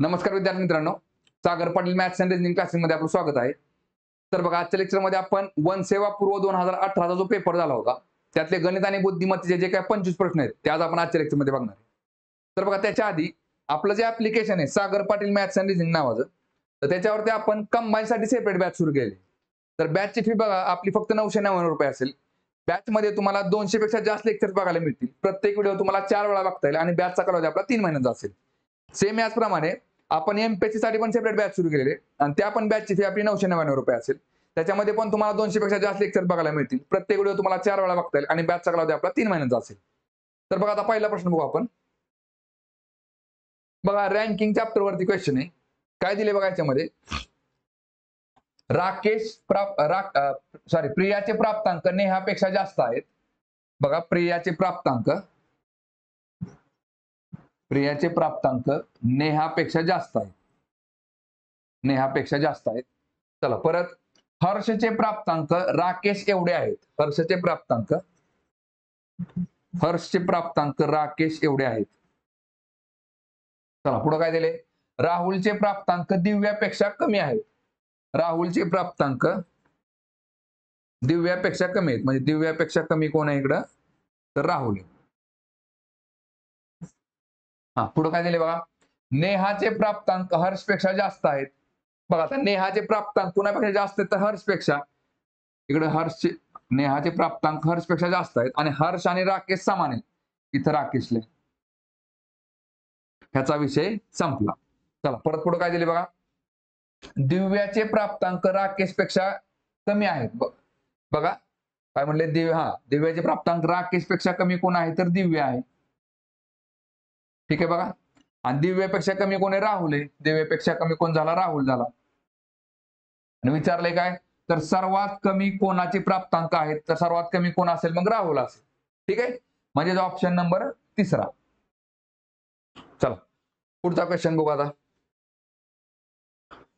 नमस्कार विद्यार्थी मित्रांनो, Sagar Patil maths and reasoning क्लासेसमध्ये आपलं स्वागत आहे. तर बघा, आजच्या लेक्चरमध्ये आपण वनसेवा पूर्व 2018चा जो पेपर झाला होता त्यातले गणित आणि बुद्धिमत्तेचे जे काही 25 प्रश्न आहेत ते आज आपण आजच्या लेक्चरमध्ये बघणार आहे. तर बघा, त्याच्या आधी आपलं जे ऍप्लिकेशन आहे Sagar Patil maths and reasoning नावाचं, तर त्याच्यावरती आपण कंबाईनसाठी सेपरेट बॅच सुरू केली. तर बॅचची फी बघा आपली फक्त 999 रुपये असेल. बॅचमध्ये तुम्हाला 200 पेक्षा जास्त लेक्चर्स बघायला मिळतील. प्रत्येक व्हिडिओ तुम्हाला 4 वेळा बघता येईल आणि बॅचचा कालावधी आपला 3 महिन्यांचा असेल. सेम याचप्रमाणे आपण एमपीएससी साठी पण सेपरेट बॅच सुरू केलेले आणि त्या पण बॅचची फी आपली 999 रुपये असेल. त्याच्यामध्ये पण तुम्हाला 200 पेक्षा जास्त लेक्चर बघायला मिळतील. प्रत्येक व्हिडिओ तुम्हाला 4 वेळा बघता येईल आणि बॅचचा कालावधी आपला 3 महिन्यांचा असेल. तर बघा, आता पहिला प्रश्न बघू आपण. बघा, रँकिंग चॅप्टर वरती क्वेश्चन आहे. काय दिले बघा याच्यामध्ये. प्रियाचे प्राप्तांक नेहापेक्षा जास्त आहेत. बघा, प्रियाचे प्राप्तांक नेहापेक्षा जास्त आहेत. नेहापेक्षा जास्त आहेत. चला परत, हर्षचे प्राप्तांक राकेश एवढे आहेत. हर्षचे प्राप्तांक राकेश एवढे आहेत. चला पुढे काय दिले. राहुलचे प्राप्तांक दिव्यापेक्षा कमी आहेत. राहुलचे प्राप्तांक दिव्यापेक्षा कमी आहेत. म्हणजे दिव्यापेक्षा कमी कोण आहे इकडं, तर राहुल. हा, पुढे काय दिले बघा. नेहाचे प्राप्तांक हर्षपेक्षा जास्त आहेत. बघा, आता नेहाचे प्राप्तांक कुणापेक्षा जास्त आहेत तर हर्षपेक्षा. इकडे नेहाचे प्राप्तांक हर्षपेक्षा जास्त आहेत आणि हर्ष आणि राकेश समान आहेत. इथं राकेशले. ह्याचा विषय संपला. चला परत पुढे काय दिले बघा. दिव्याचे प्राप्तांक राकेशपेक्षा कमी आहेत. बघा काय म्हणले, दिव्याचे प्राप्तांक राकेशपेक्षा कमी कोण आहे तर दिव्या आहे. ठीक आहे बघा. आणि दिव्यापेक्षा कमी कोण आहे, राहुल आहे. दिव्यापेक्षा कमी कोण झाला, राहुल झाला. आणि विचारलंय काय, तर सर्वात कमी कोणाचे प्राप्तांक आहेत तर सर्वात कमी कोण असेल, मग राहुल असेल. ठीक आहे, म्हणजे ऑप्शन नंबर 3. चला पुढचा क्वेश्चन बघू आता.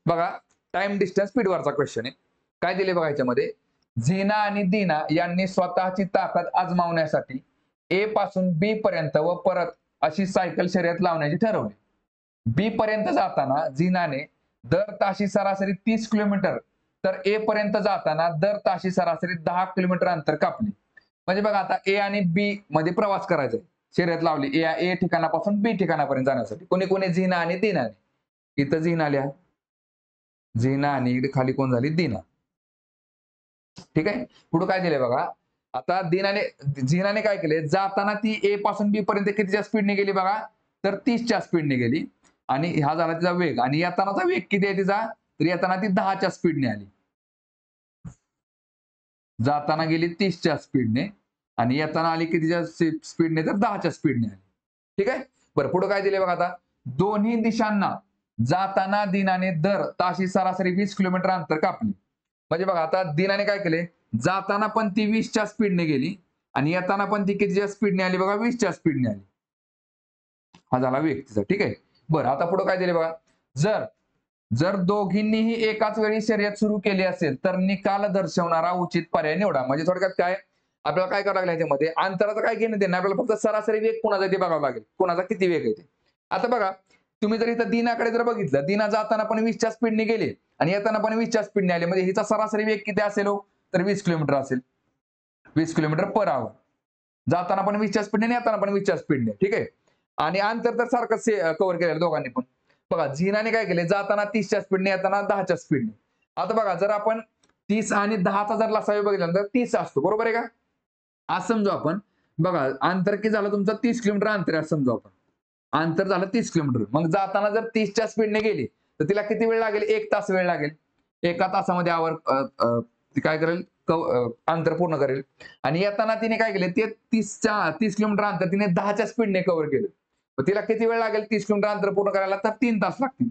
बघा, टाइम डिस्टन्स स्पीड वरचा क्वेश्चन आहे. काय दिले बघा याच्यामध्ये. झीना आणि दीना यांनी स्वतःची ताकद आजमावण्यासाठी ए पासून बी पर्यंत व परत अशी सायकल शर्यत लावण्याचे ठरवले. बी पर्यंत जाताना झीनाने दर ताशी सरासरी 30 किलोमीटर तर ए पर्यंत जाताना दर ताशी सरासरी 10 किलोमीटर अंतर कापले. म्हणजे बघा, आता ए आणि बी मध्ये प्रवास करायचा आहे. शर्यत लावली ए ठिकाणापासून बी ठिकाणापर्यंत जाण्यासाठी. कोणी कोणी, झीना आणि दीनाने. इथं झीना लिहा, झीना आणि इकडे खाली कोण झाली, दीना. ठीक आहे. पुढे काय दिलंय बघा. आता झीनाने काय केले, जाताना ती ए पासून बी पर्यंत कितीच्या स्पीडने गेली बघा, तर 30च्या स्पीडने गेली. आणि हा झाला तिचा वेग. आणि येतानाचा वेग किती आहे तिचा, तर येताना ती 10च्या स्पीडने आली. जाताना गेली 30च्या स्पीडने आणि येताना आली कितीच्या स्पीडने, तर 10च्या स्पीडने आली. ठीक आहे. बरं, पुढे काय दिले बघा. आता दोन्ही दिशांना जाताना दीनाने दर ताशी सरासरी 20 किलोमीटर अंतर कापले. म्हणजे बघा, आता दीनाने काय केले, जाताना पण ती 20च्या स्पीडने गेली आणि येताना पण ती कितीच्या स्पीडने आली बघा, 20च्या स्पीडने आली. हा झाला वेग तिचा. ठीक आहे. बरं, आता पुढे काय दिले बघा. जर दोघींनीही एकाच वेळी शर्यत सुरू केली असेल तर निकाल दर्शवणारा उचित पर्याय निवडा. म्हणजे थोडक्यात काय, आपल्याला काय करावं लागेल याच्यामध्ये, अंतराचं काय घेणं देणं, आपल्याला फक्त सरासरी वेग कोणाचा ते बघावं लागेल, कोणाचा किती वेग आहे ते. आता बघा, तुम्ही जर इथं दीनाकडे जर बघितलं, दीना जाताना पण 20च्या स्पीडने गेले आणि येताना पण 20च्या स्पीडने आले. म्हणजे हिचा सरासरी वेग किती असेल हो, तर 20 किलोमीटर असेल. 20 किलोमीटर पर आवर. जाताना पण 20च्या स्पीडने, येताना पण 20च्या स्पीडने. ठीक आहे. आणि अंतर तर सारखंच कव्हर केलेलं दोघांनी पण. बघा, झीनाने काय केले, जाताना 30च्या स्पीडने, येताना 10च्या स्पीडने. आता बघा, जर आपण 30 आणि 10चा जर लसावी बघितला तर 30 असतो, बरोबर आहे का. आज समजू आपण. बघा, अंतर किती झालं तुमचं, 30 किलोमीटर अंतर आहे समजू आपण. अंतर झालं 30 किलोमीटर. मग जाताना जर 30च्या स्पीडने गेली तर तिला किती वेळ लागेल, 1 तास वेळ लागेल. 1 तासामध्ये ती काय करेल, अंतर पूर्ण करेल. आणि येताना तिने काय केले, ते 30 किलोमीटर अंतर तिने 10च्या स्पीडने कव्हर केलं. तिला किती वेळ लागेल 30 किलोमीटर अंतर पूर्ण करायला, तर 3 तास लागतील.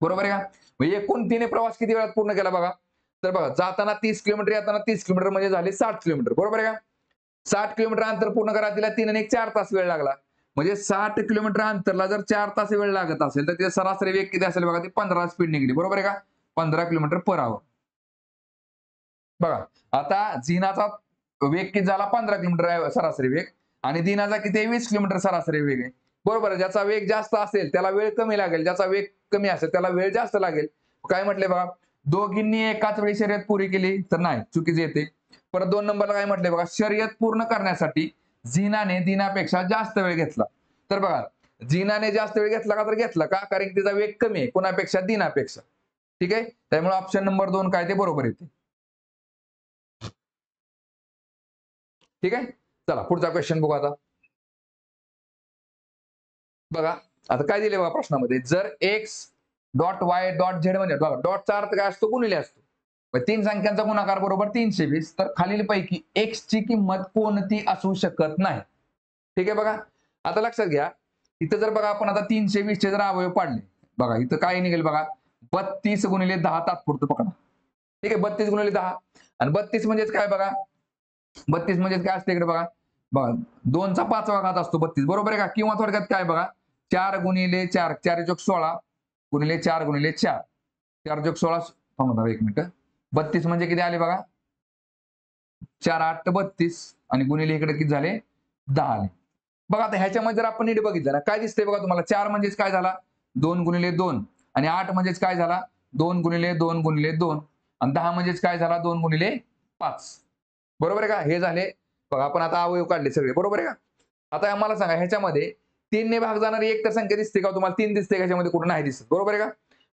बरोबर आहे का. म्हणजे एकूण तिने प्रवास किती वेळात पूर्ण केला बघा. तर बघा, जाताना 30 किलोमीटर, येताना 30 किलोमीटर, म्हणजे झाले 60 किलोमीटर. बरोबर आहे का. 60 किलोमीटर अंतर पूर्ण करायला तिला 3 आणि 1 4 तास वेळ लागला. म्हणजे 60 किलोमीटर अंतरला जर 4 तास वेळ लागत असेल तर तिचा सरासरी वेग किती असेल बघा, ती 15 स्पीडने गेली. बरोबर आहे का. 15 किलोमीटर पर आवर. बघा, आता झीनाचा वेग किती झाला, 15 किलोमीटर सरासरी वेग. आणि दीनाचा किती आहे, 20 किलोमीटर सरासरी वेग आहे. बरोबर आहे. ज्याचा वेग जास्त असेल त्याला वेळ कमी लागेल, ज्याचा वेग कमी असेल त्याला वेळ जास्त लागेल. काय म्हटले बघा, दोघींनी एकाच वेळी शर्यत पुरी केली तर नाही, चुकीचे येते. परत 2 नंबरला काय म्हटले बघा, शर्यत पूर्ण करण्यासाठी झीनाने दिनापेक्षा जास्त वेळ घेतला. तर बघा, झीनाने जास्त वेळ घेतला का, तर घेतला का, कारण की तिचा वेग कमी आहे कोणापेक्षा, दिनापेक्षा. ठीक आहे, त्यामुळे ऑप्शन नंबर 2 काय ते बरोबर येते. ठीक आहे, चला पुढचा क्वेश्चन बघू आता. बघा आता काय दिले बघा प्रश्नामध्ये, जर x dot Y dot Z म्हणजे बघा, डॉटचा अर्थ काय असतो, गुणिले असतो. तीन संख्यांचा गुणाकार बरोबर 320, तर खालीलपैकी एक्स ची किंमत कोणती असू शकत नाही. ठीक आहे बघा, आता लक्षात घ्या, इथं जर बघा आपण आता 320 चे जर अवयव पाडले, बघा इथं काय निघेल बघा, 32 गुणिले 10 तात्पुरतं पकडा. ठीक आहे, 32 गुणिले 10 आणि 32 म्हणजेच काय बघा, 32 म्हणजेच काय असते इकडे बघा, बघा 2चा 5वा घात असतो 32, बरोबर आहे का. किंवा थोडक्यात काय बघा, 4 गुणिले 4, 4 चोक 16 गुणिले 4 गुणिले 4, 4 चोक 16, थांबा एक मिनिट, 32 म्हणजे किती आले बघा, 4 8 32 आणि गुणिले इकडे किती झाले, 10 आले. बघा आता ह्याच्यामध्ये जर आपण नीट बघितलं ना, काय दिसतंय बघा तुम्हाला, 4 म्हणजेच काय झाला, 2 गुणिले 2 आणि 8 म्हणजेच काय झाला, 2 गुणिले 2 गुणिले 2 आणि 10 म्हणजेच काय झाला, 2 गुणिले 5. बरोबर आहे का, हे झाले बघा, आपण आता अवयव काढले सगळे, बरोबर आहे का. आता आम्हाला सांगा, ह्याच्यामध्ये 3 ने भाग जाणारी एक तर संख्या दिसते का तुम्हाला, 3 दिसते, ह्याच्यामध्ये कुठं नाही दिसत, बरोबर आहे का.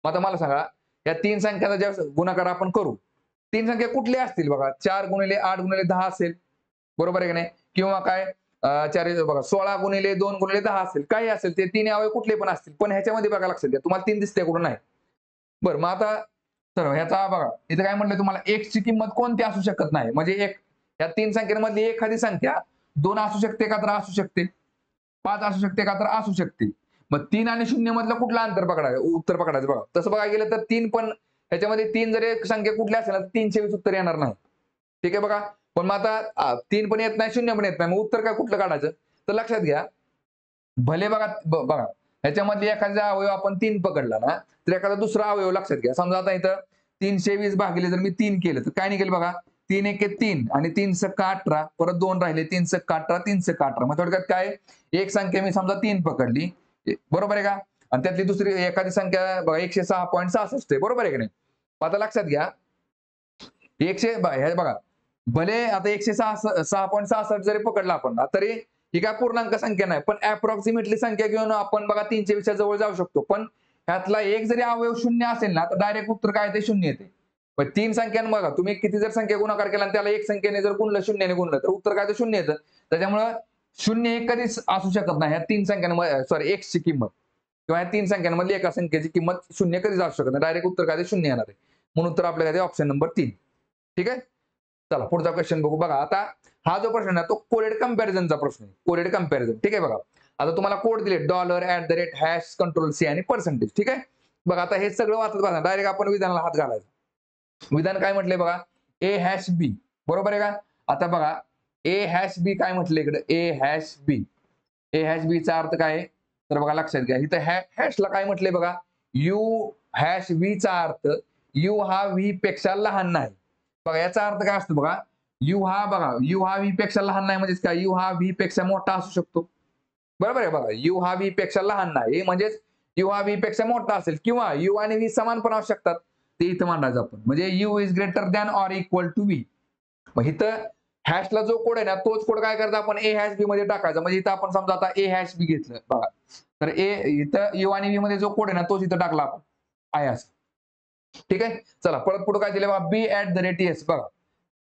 मग आता मला सांगा, या 3 संख्यांचा ज्या गुणाकार आपण करू, 3 संख्या कुठल्या असतील बघा, 4 गुणिले 8 गुणिले 10 असेल, बरोबर आहे की नाही, किंवा काय 4 बघा 16 गुणिले 2 गुणिले 10 असेल, काही असेल, ते 3 अवयव कुठले पण असतील, पण ह्याच्यामध्ये बघा लक्षात द्या, तुम्हाला 3 दिसते कुठं नाही. बरं मग आता तर ह्याचा बघा, इथं काय म्हटलं तुम्हाला, x ची किंमत कोणती असू शकत नाही, म्हणजे एक या 3 संख्यांमधली एखादी संख्या 2 असू शकते का, तर असू शकते, 5 असू शकते का, तर असू शकते. मग 3 आणि 0 मधलं कुठलं अंतर पकडायचं, उत्तर पकडायचं बघा. तसं बघायला गेलं तर 3 पण ह्याच्यामध्ये 3 जर एक संख्या कुठली असेल ना, तर 320 उत्तर येणार नाही. ठीक आहे बघा, पण मग आता 3 पण येत नाही, 0 पण येत नाही, मग उत्तर काय कुठलं काढायचं, तर लक्षात घ्या, भले बघा बघा ह्याच्यामधली एखादा अवयव आपण 3 पकडला ना, तर एखादा दुसरा अवयव लक्षात घ्या. समजा आता इथं 320 भागिले जर मी 3 केलं, तर काय निघेल बघा, 3 एके 3 आणि 3 सक्का 18, परत 2 राहिले, 3 सक्का 18, 3 सक्का 18. मग थोडक्यात काय, एक संख्या मी समजा 3 पकडली, बरोबर आहे का, आणि त्यातली दुसरी एखादी संख्या बघा 106.66 आहे, बरोबर आहे की नाही. आता लक्षात घ्या, 100 हे बघा, भले आता 106.66 जरी पकडला आपण, तरी ही काय पूर्णांक संख्या नाही, पण अप्रॉक्सिमेटली संख्या घेऊन आपण बघा 320 जवळ जाऊ शकतो. पण ह्यातला एक जरी अवयव 0 असेल ना, तर डायरेक्ट उत्तर काय ते 0 येते. पण 3 संख्यांना बघा, तुम्ही किती जर संख्या गुणाकार केला आणि त्याला एक संख्येने जर गुणलं, 0 ने गुणलं, तर उत्तर काय ते 0 येतं. त्याच्यामुळं 0 एक कधीच असू शकत नाही ह्या 3 संख्यांमध्ये, सॉरी x ची किंमत किंवा ह्या 3 संख्यांमधली एका संख्येची किंमत 0 कधीच असू शकत नाही. डायरेक्ट उत्तर काय ते 0 येणार आहे. म्हणून उत्तर आपल्याला काय ऑप्शन नंबर 3. ठीक आहे, चला पुढचा क्वेश्चन बघू. बघा आता हा जो प्रश्न आहे तो कोडेड कंपॅरिझनचा प्रश्न आहे, कोडेड कंपॅरिझन. ठीक आहे बघा, आता तुम्हाला कोड दिले $@ हॅश कंट्रोल सी आणि पर्सेंटेज. ठीक आहे बघा, आता हे सगळं वाचत बघा, डायरेक्ट आपण विधानाला हात घालायचा. विधान काय म्हटले बघा, ए हॅश बी, बरोबर आहे का. आता बघा ए हॅश बी काय म्हटलं इकडे, ए हॅश बी, ए हॅश बी चा अर्थ काय आहे, तर बघा लक्षात घ्या, इथं हॅशला काय म्हटले बघा, यू हॅश व्ही चा अर्थ, यू हा व्ही पेक्षा लहान नाही. बघा याचा अर्थ काय असतो बघा, यू हा बघा, यू हा व्ही पेक्षा लहान नाही म्हणजेच काय, यू हा व्ही पेक्षा मोठा असू शकतो, बरोबर आहे. बघा यू हा व्ही पेक्षा लहान नाही म्हणजेच यू हा व्ही पेक्षा मोठा असेल, किंवा यू आणि व्ही समान पण असू शकतात, ते इथं मांडायचं आपण, म्हणजे u is greater than or equal to v. मग इथं हॅशला जो कोड आहे ना, तोच कोड काय करता आपण ए हॅश बी मध्ये टाकायचा. म्हणजे इथं आपण समजा आता ए हॅश बी घेतलं बघा, तर ए इथं यू आणि व्ही मध्ये जो कोड आहे ना, तोच इथं टाकला आपण, आहे असं. ठीक आहे, चला परत पुढे काय दिलं बघा, b@s बघा,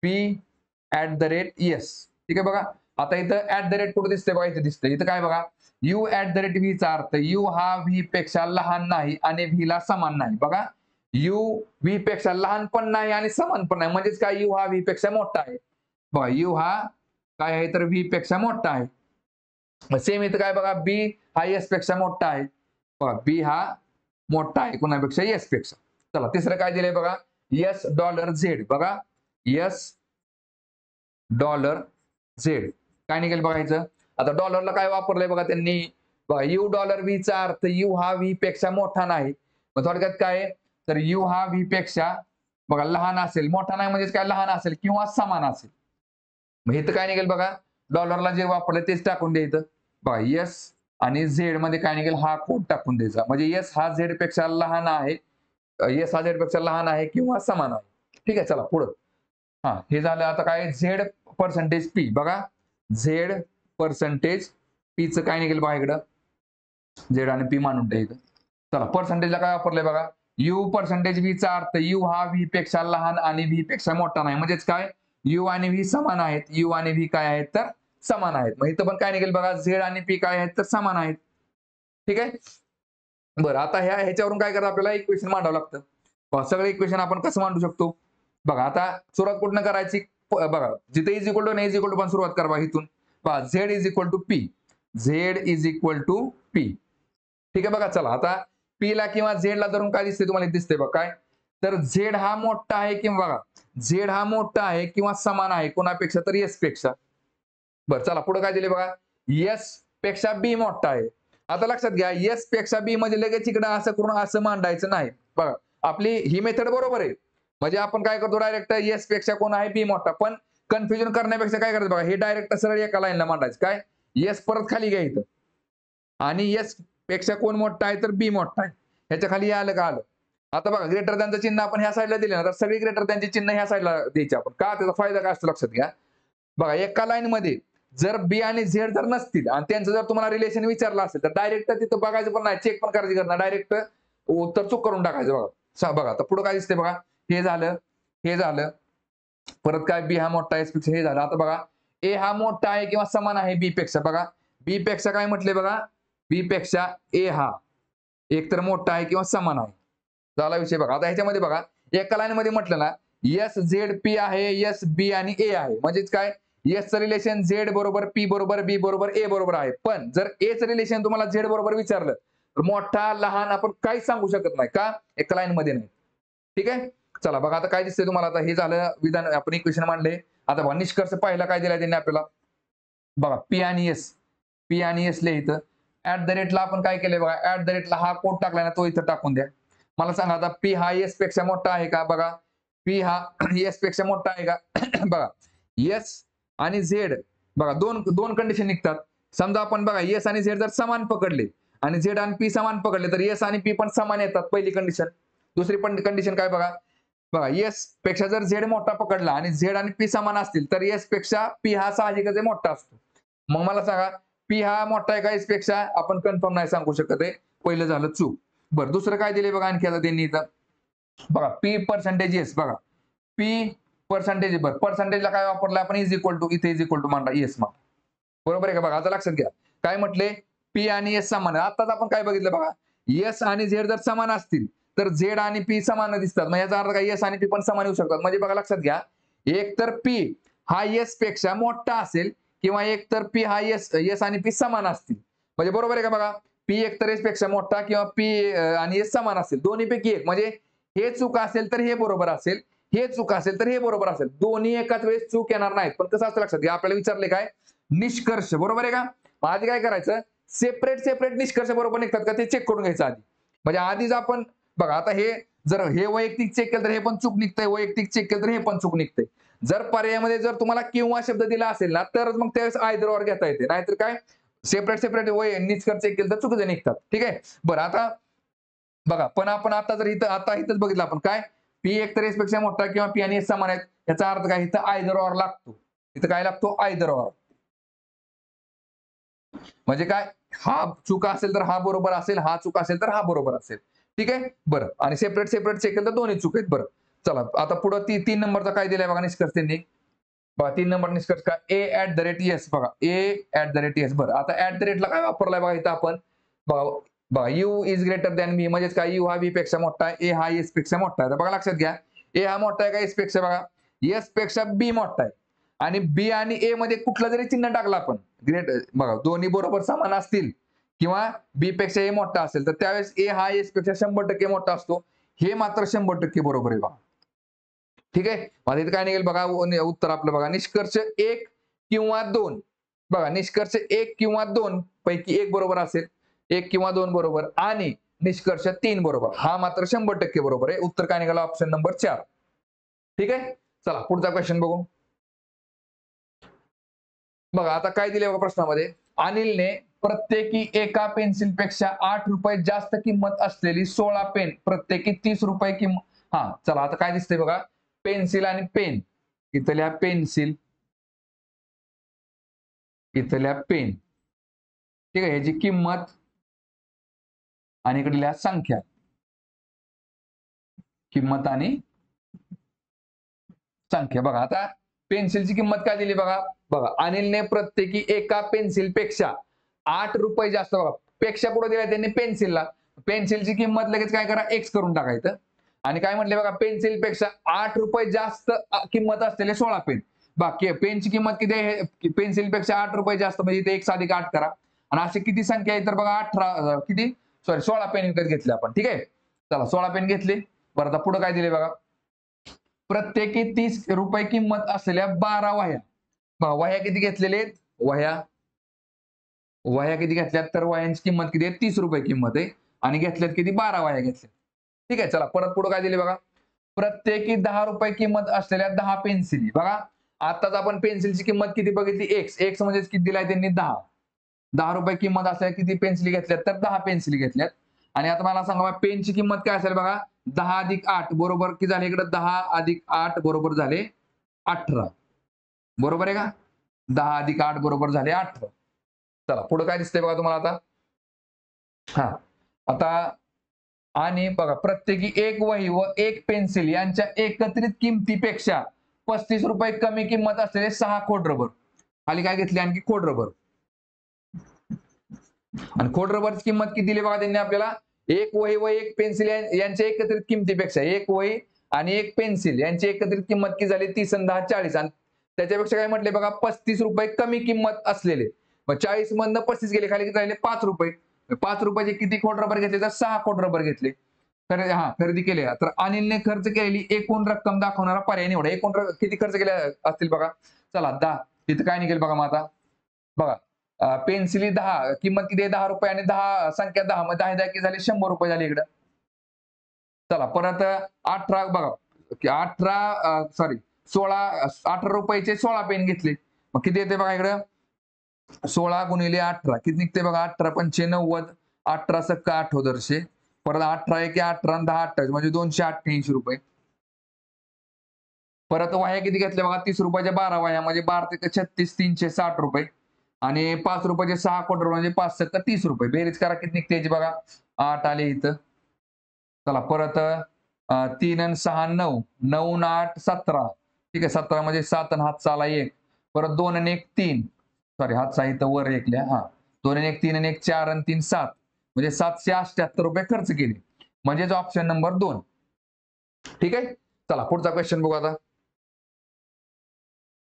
b@s. ठीक आहे बघा, आता इथं @ कुठे दिसतंय बघा, इथं दिसतंय, इथं काय बघा, u@v चा अर्थ, u हा v पेक्षा लहान नाही आणि v ला समान नाही. बघा u v पेक्षा लहान पण नाही आणि समान पण नाही, म्हणजेच काय, u हा v पेक्षा मोठा आहे. बघा u हा काय आहे, तर v पेक्षा मोठा आहे. सेम इथं काय बघा, b हा s पेक्षा मोठा आहे. बघा b हा मोठा आहे कुणापेक्षा, s पेक्षा. चला तिसरं काय दिलंय बघा, $z. बघा $z काय निघेल बघायचं. आता डॉलरला काय वापरलंय बघा त्यांनी, बघा $v चा अर्थ, u हा v पेक्षा मोठा नाही. मग थोडक्यात काय, तर u हा v पेक्षा बघा लहान असेल, मोठा नाही म्हणजेच काय, लहान असेल किंवा समान असेल. मग इथं काय निघेल बघा, डॉलरला जे वापरलं तेच टाकून द्यायचं. बघा आणि झेड मध्ये काय निघेल हा कोड टाकून द्यायचा. म्हणजे एस हा झेड पेक्षा लहान आहे, एस हा झेड पेक्षा लहान आहे किंवा समान आहे. ठीक आहे, चला पुढं. हा हे झालं. आता काय झेड पर्सेंटेज पी बघा, झेड पर्सेंटेज पीचं काय निघेल बघा इकडं, झेड आणि पी मानून द्यायचं. चला पर्सेंटेजला काय वापरलंय बघा, यू पर्सेंटेज व्हीचा अर्थ यू हा व्ही पेक्षा लहान आणि व्ही पेक्षा मोठा नाही. म्हणजेच काय, यू आणि व्ही समान आहेत, यू आणि व्ही काय आहेत तर समान आहेत. मग इथं पण काय निघेल बघा, झेड आणि पी काय आहेत तर समान आहेत. ठीक आहे, बरं. आता ह्याच्यावरून काय करतात, आपल्याला इक्वेशन मांडावं लागतं. सगळे इक्वेशन आपण कसं मांडू शकतो बघा. आता सुरुवात कुठनं करायची बघा, जिथे is equal to is equal to पण सुरुवात करा इथून पहा. Z is equal to P, Z is equal to P. ठीक आहे बघा. चला आता पी ला किंवा झेड ला धरून काय दिसते तुम्हाला, दिसते बघा काय, तर झेड हा मोठा आहे किंवा बघा झेड हा मोठा आहे किंवा समान आहे कोणापेक्षा तर एस पेक्षा. बरं चला पुढे काय दिले बघा, एस पेक्षा बी मोठा आहे. आता लक्षात घ्या, एस पेक्षा बी म्हणजे लगेच इकडे असं करून असं मांडायचं नाही. बघा आपली ही मेथड बरोबर आहे. म्हणजे आपण काय करतो, डायरेक्ट एस पेक्षा कोण आहे बी मोठा. पण कन्फ्युजन करण्यापेक्षा काय करायचं बघा, हे डायरेक्ट सरळ एका लाईनला मांडायचं. काय, एस परत खाली घ्यायचं आणि एस पेक्षा कोण मोठा आहे तर बी मोठा आहे, ह्याच्या खाली आलं का आलं. आता बघा ग्रेटर दॅनचं चिन्ह आपण ह्या साईडला दिले ना, तर सगळी ग्रेटर दॅनची चिन्ह ह्या साईडला द्यायची आपण. का, त्याचा फायदा काय असतो लक्षात घ्या. बघा एका लाईन मध्ये जर बी आणि झेड जर नसतील आणि त्यांचं जर तुम्हाला रिलेशन विचारलं असेल तर डायरेक्ट तिथं बघायचं पण नाही, चेक पण करायची गरज नाही, डायरेक्ट उत्तर चूक करून टाकायचं. बघा बघा तर पुढे काय दिसते बघा, हे झालं, हे झालं, परत काय बी हा मोठा आहे पेक्षा हे झालं. आता बघा ए हा मोठा आहे किंवा समान आहे बी पेक्षा. बघा बी पेक्षा काय म्हटले बघा, बी पेक्षा ए हा एकतर मोठा आहे किंवा समान आहे. झाला विषय बघा. आता ह्याच्यामध्ये बघा एका लाईन मध्ये म्हटलं ना, एस झेड पी आहे, एस बी आणि ए आहे. म्हणजेच काय, एसचं रिलेशन झेड बरोबर पी बरोबर बी बरोबर ए बरोबर आहे. पण जर एचं रिलेशन तुम्हाला झेड बरोबर विचारलं तर मोठा लहान आपण काहीच सांगू शकत नाही. का, एका लाईन मध्ये नाही. ठीक आहे, चला बघा आता काय दिसतंय तुम्हाला. आता हे झालं विधान, आपण इक्वेशन मांडले. आता बघा निष्कर्ष पहिला काय दिलाय त्यांनी आपल्याला बघा, पी आणि एस, पी आणि एस लिहितं. ऍट द रेटला आपण काय केलंय बघा, ऍट द रेटला हा कोड टाकलाय ना तो इथं टाकून द्या. मला सांगा आता पी हा एस पेक्षा मोठा आहे का, बघा पी हा एस पेक्षा मोठा आहे का बघा एस आणि झेड बघा दोन दोन कंडिशन निघतात. समजा आपण बघा एस आणि झेड जर समान पकडले आणि झेड आणि पी समान पकडले तर एस आणि पी पण समान येतात, पहिली कंडिशन. दुसरी पण कंडिशन काय बघा, बघा एस पेक्षा जर झेड मोठा पकडला आणि झेड आणि पी समान असतील तर एस पेक्षा पी हा साहजिकच मोठा असतो. मग मला सांगा पी हा मोठा आहे का एस पेक्षा, आपण कन्फर्म नाही सांगू शकत आहे. पहिलं झालं चूक. बरं दुसरं काय दिले बघा आणखी आता त्यांनी इथं बघा, पी पर्सेंटेज एस बघा, पी पर्सेंटेज बरं पर्सेंटेजला काय वापरलं आपण, इज इक्वल टू, इथे इज इक्वल टू मांडा एस मा, बरोबर आहे का. बघा आता लक्षात घ्या काय म्हटले, पी आणि एस समान. आताच आपण काय बघितलं बघा, एस आणि झेड जर समान असतील तर झेड आणि पी समान दिसतात. मग याचा अर्थ काय, एस आणि पी पण समान येऊ शकतात. म्हणजे बघा लक्षात घ्या, एक तर पी हा एस पेक्षा मोठा असेल किंवा एक तर पी हा एस आणि पी समान असतील. म्हणजे बरोबर आहे का बघा, पी एक तर एस पेक्षा मोठा किंवा पी आणि एस समान असेल, दोन्हीपैकी एक. म्हणजे हे चूक असेल तर हे बरोबर असेल, हे चूक असेल तर हे बरोबर असेल. दोन्ही एकाच वेळेस चूक येणार नाहीत. पण कसं असतं लक्षात घ्या, आपल्याला विचारले काय, निष्कर्ष बरोबर आहे का. आधी काय करायचं, सेपरेट सेपरेट निष्कर्ष बरोबर निघतात का ते चेक करून घ्यायचं आधी. म्हणजे आधीच आपण बघा आता हे जर हे वैयक्तिक चेक केलं तर हे पण चूक निघतंय, वैयक्तिक चेक केलं तर हे पण चूक निघतंय. जर पर्यायामध्ये जर तुम्हाला किंवा शब्द दिला असेल ना तरच मग त्यावेळेस आयदर ऑर घेता येते, नाहीतर काय सेपरेट सेपरेट निष्कर्ष चेक केलं तर चुकीचे निघतात. ठीक आहे, बरं आता बघा पण आपण आता जर इथं आता इथंच बघितलं आपण काय, पी एक तर एस पेक्षा मोठा किंवा पी आणि एस समान आहेत, याचा अर्थ काय, इथं आयदर ऑर लागतो. इथं काय लागतो, आयदर ऑर. म्हणजे काय, हा चुका असेल तर हा बरोबर असेल, हा चुका असेल तर हा बरोबर असेल. ठीक आहे, बरं आणि सेपरेट सेपरेट चेक केलं तर दोन्ही चूक आहेत. बरं चला आता पुढं तीन नंबरचा काय दिलाय बघा निष्कर्ष त्यांनी. बघा 3 नंबर निष्कर्ष काय, ए ऍट द रेट एस बघा, ए ऍट द रेट एस. बरं आता ऍट द रेटला काय वापरलाय बघा इथं आपण, बघा बघा यू इज ग्रेटर दॅन बी. म्हणजेच काय, यू हा बी पेक्षा मोठा आहे, ए हा एस पेक्षा मोठा आहे. बघा लक्षात घ्या, ए हा मोठा आहे का एस पेक्षा, बघा एस पेक्षा बी मोठा आहे. आणि बी आणि ए मध्ये कुठलं जरी चिन्ह टाकलं आपण, ग्रेट बघा दोन्ही बरोबर समान असतील किंवा बी पेक्षा ए मोठा असेल तर त्यावेळेस ए हा एस पेक्षा 100% मोठा असतो. हे मात्र 100% बरोबर आहे बघा. ठीक आहे, माझं इथं काय निघेल बघा उत्तर आपलं बघा, निष्कर्ष 1 किंवा 2. बघा निष्कर्ष 1 किंवा 2 पैकी एक बरोबर असेल, 1 किंवा 2 बरोबर आणि निष्कर्ष 3 बरोबर. हा मात्र 100% बरोबर आहे. उत्तर काय निघालं, ऑप्शन नंबर 4. ठीक आहे, चला पुढचा क्वेश्चन बघू. बघा आता काय दिले बघा प्रश्नामध्ये, अनिलने प्रत्येकी एका पेन्सिलपेक्षा 8 रुपये जास्त किंमत असलेली 16 पेन प्रत्येकी 30 रुपये किंमत हा चला आता काय दिसतंय बघा पेन्सिल आणि पेन इथल्या पेन्सिल इथल्या पेन ठीक आहे ह्याची किंमत आणि इकडल्या संख्या किंमत आणि संख्या बघा आता पेन्सिलची किंमत काय दिली बघा बघा अनिलने प्रत्येकी एका पेन्सिलपेक्षा 8 रुपये जास्त बघा पेक्षा पुढे दिलाय त्यांनी पेन्सिलला पेन्सिलची किंमत लगेच काय करा एक्स करून टाकायचं आणि काय म्हटले बघा पेन्सिलपेक्षा 8 रुपये जास्त किंमत असलेले 16 पेन बाकी पेनची किंमत किती आहे पेन्सिलपेक्षा 8 रुपये जास्त म्हणजे इथे x अधिक 8 करा आणि अशी किती संख्या आहे तर बघा 18 किती सॉरी 16 पेन विकत घेतले आपण ठीक आहे चला 16 पेन घेतले बरं आता पुढे काय दिले बघा प्रत्येकी 30 रुपये किंमत असलेल्या 12 वह्या बघा वह्या किती घेतलेले वह्या किती घेतल्यात तर वह्यांची किंमत किती आहे 30 रुपये किंमत आहे आणि घेतल्यात किती 12 वह्या घेतल्या ठीक आहे चला परत पुढे काय दिले बघा प्रत्येकी 10 रुपये किंमत असलेल्या 10 पेन्सिली बघा आताच आपण पेन्सिलची किंमत किती बघितली एक्स म्हणजे किती दिलाय त्यांनी 10 रुपये किंमत असलेल्या किती पेन्सिली घेतल्यात तर 10 पेन्सिली घेतल्यात आणि आता मला सांगा पेनची किंमत काय असेल बघा 10 अधिक 8 बरोबर किती झाले इकडे 10 अधिक 8 बरोबर झाले 18 बरोबर आहे का 10 अधिक 8 बरोबर झाले 18 चला पुढे काय दिसतंय बघा तुम्हाला आता हा आता आणि बघा प्रत्येकी एक वही व एक पेन्सिल यांच्या एकत्रित किमतीपेक्षा 35 रुपये कमी किंमत असलेले 6 खोड रबर खाली काय घेतले आणखी खोड रबर आणि खोड रबरची किंमत किती दिली बघा त्यांनी आपल्याला एक वही व एक पेन्सिल यांच्या एकत्रित किमतीपेक्षा एक वही आणि एक पेन्सिल यांची एकत्रित किंमत किती झाली 30 आणि 10 40 आणि त्याच्यापेक्षा काय म्हटले बघा 35 रुपये कमी किंमत असलेले मग 40 मधनं 35 गेले खाली किती राहिले 5 रुपये 5 रुपयाचे किती खोड रबर घेतले तर 6 खोड रबर घेतले खरेदी केले तर अनिलने खर्च केलेली एकूण रक्कम दाखवणारा पर्याय निवडा एकूण किती खर्च केले असतील बघा चला 10 तिथं काय निघेल बघा मग आता बघा पेन्सिली 10 किंमत किती 10 रुपये आणि 10 संख्या 10 मग 10 किती झाले 100 रुपये झाले इकडं चला परत 18 बघा 18 रुपयाचे 16 पेन घेतले मग किती येते बघा इकडं 16 गुणिले 18 किती निघते बघा 18 पंचे 90 18 सक्का 8 दर्शे परत 18 एके 18 आणि 10 28 म्हणजे 288 रुपये परत वह्या किती घेतल्या बघा 30 रुपयाच्या 12 वह्या म्हणजे 12 ते 36 360 रुपये आणि 5 रुपयाचे 6 क्वार्टर म्हणजे 5 सक्का 30 रुपये बेरीज करा किती निघते याची बघा 8 आले इथं चला परत 3 आणि 6 9 9 आणि 8 17 ठीक आहे 17 म्हणजे 7 आणि हात चाला 1 परत 2 आणि 1 3 सॉरी हात सहा इथं वर एकल्या 2 आणि 1 3 आणि 1 4 आणि 3 7 म्हणजे 778 रुपये खर्च केले म्हणजेच ऑप्शन नंबर 2 ठीक आहे चला पुढचा क्वेश्चन बघू आता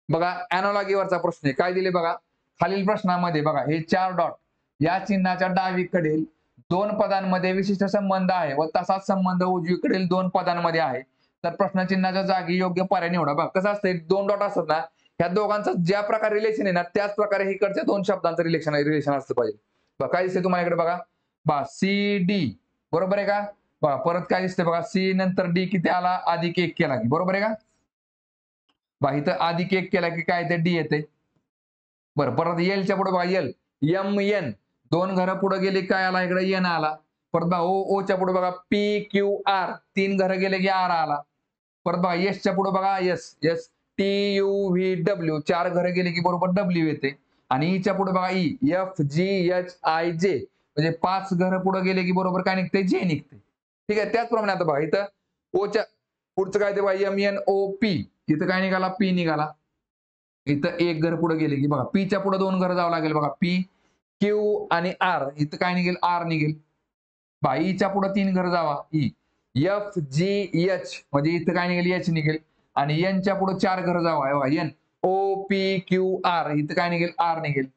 बघा अॅनॉलॉगीवरचा प्रश्न आहे काय दिले बघा खालील प्रश्नामध्ये बघा हे 4 डॉट या चिन्हाच्या डावीकडील 2 पदांमध्ये विशिष्ट संबंध आहे व तसाच संबंध उजवीकडील 2 पदांमध्ये आहे तर प्रश्नचिन्हाच्या जागी योग्य पर्याय निवडा बघा कसं असतं 2 डॉट असतात ना ह्या दोघांचं ज्या प्रकारे रिलेशन आहे ना त्याच प्रकारे इकडच्या 2 शब्दांचं रिलेशन असतं पाहिजे बघा काय दिसते तुम्हाला इकडे बघा सी डी बरोबर आहे का बघा परत काय दिसते बघा सी नंतर डी किती आला अधिक 1 केला की बरोबर आहे का बघा इथं अधिक 1 केला की काय येते डी येते बरं परत एलच्या पुढे बघा एल एम एन 2 घरं पुढे गेले काय आला इकडे एन आला परत बघा ओ च्या पुढे बघा पी क्यू आर 3 घरं गेले की आर आला परत बघा एस च्या पुढे बघा S S T U V W 4 घरं गेले की बरोबर डब्ल्यू येते आणि ईच्या पुढे बघा E F G H I J म्हणजे 5 घरं पुढे गेले की बरोबर काय निघते जे निघते ठीक आहे त्याचप्रमाणे आता बघा इथं ओच्या पुढचं काय ते बघा एम एन ओ पी इथं काय निघाला पी निघाला इथं 1 घर पुढे गेले की बघा पीच्या पुढे 2 घरं जावं लागेल बघा पी क्यू आणि आर इथं काय निघेल आर निघेल ईच्या पुढे 3 घरं जावा ई एफ जी एच म्हणजे इथं काय निघेल एच निघेल आणि एनच्या पुढे 4 घरं जावा N O P Q R इथं काय निघेल आर निघेल